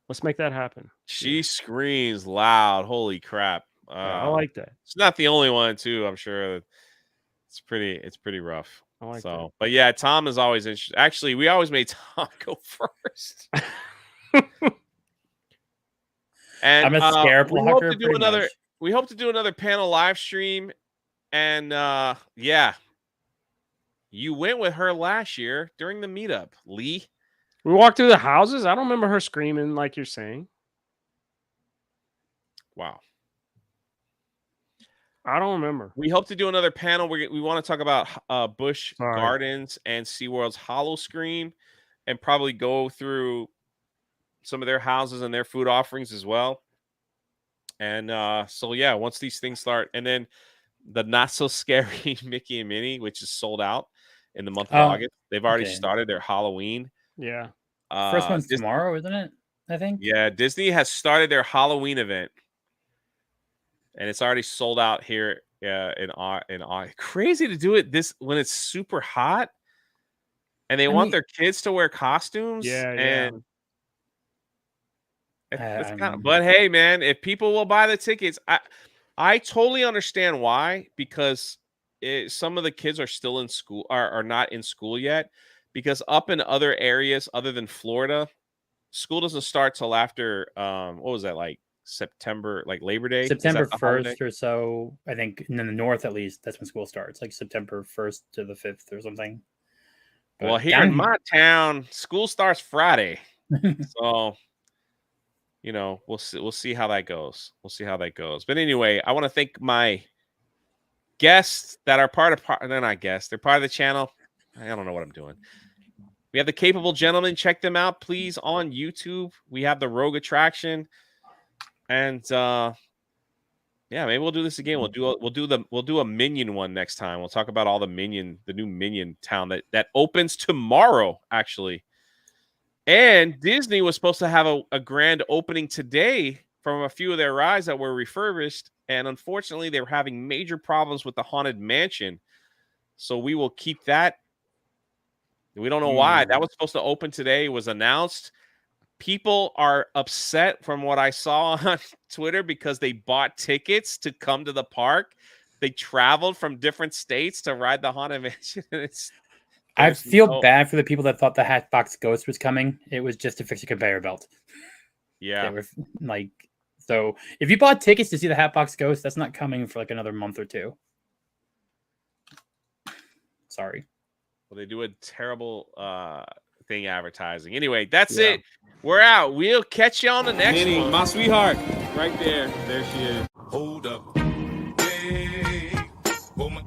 let's make that happen. She screams loud. Holy crap. Yeah, I like that. It's not the only one, too. I'm sure it's pretty rough. I like that. But yeah, Tom is always interesting. Actually, we always made Tom go first. And I'm a scare blocker. We hope to do another panel live stream. And yeah, you went with her last year during the meetup, Lee. We walked through the houses. I don't remember her screaming like you're saying. Wow. I don't remember. We hope to do another panel. We want to talk about Busch Gardens and SeaWorld's Hollow Scream and probably go through some of their houses and their food offerings as well. And so, yeah, once these things start, and then the not so scary Mickey and Minnie, which is sold out in the month of August. They've already started their Halloween. Yeah. First one's Dis- tomorrow, isn't it? I think. Yeah, Disney has started their Halloween event, and it's already sold out here in crazy to do it this when it's super hot, and they want their kids to wear costumes. Yeah, and yeah. it's kind of. But hey, man, if people will buy the tickets, I totally understand why, because some of the kids are still in school, are not in school yet, because up in other areas other than Florida, school doesn't start till after what was that, like September, like Labor Day? September 1st or so, I think. And in the north, at least, that's when school starts, like September 1st to the 5th or something. But well, here in my town, school starts Friday. So, you know, we'll see how that goes. We'll see how that goes. But anyway, I want to thank my guests that are they're not guests, they're part of the channel. I don't know what I'm doing. We have the Capable Gentlemen. Check them out, please, on YouTube. We have the Rogue Attraction. And yeah, maybe we'll do this again. We'll do a Minion one next time. We'll talk about all the new Minion town that opens tomorrow, actually. And Disney was supposed to have a grand opening today from a few of their rides that were refurbished, and unfortunately, they were having major problems with the Haunted Mansion. So we will keep that. We don't know why. That was supposed to open today. It was announced. People are upset from what I saw on Twitter because they bought tickets to come to the park. They traveled from different states to ride the Haunted Mansion. I feel bad for the people that thought the Hatbox Ghost was coming. It was just to fix a conveyor belt. Yeah. They were like, so if you bought tickets to see the Hatbox Ghost, that's not coming for like another month or two. Sorry. Well, they do a terrible thing advertising. Anyway, that's it. We're out. We'll catch you on the next one. My sweetheart, right there. There she is.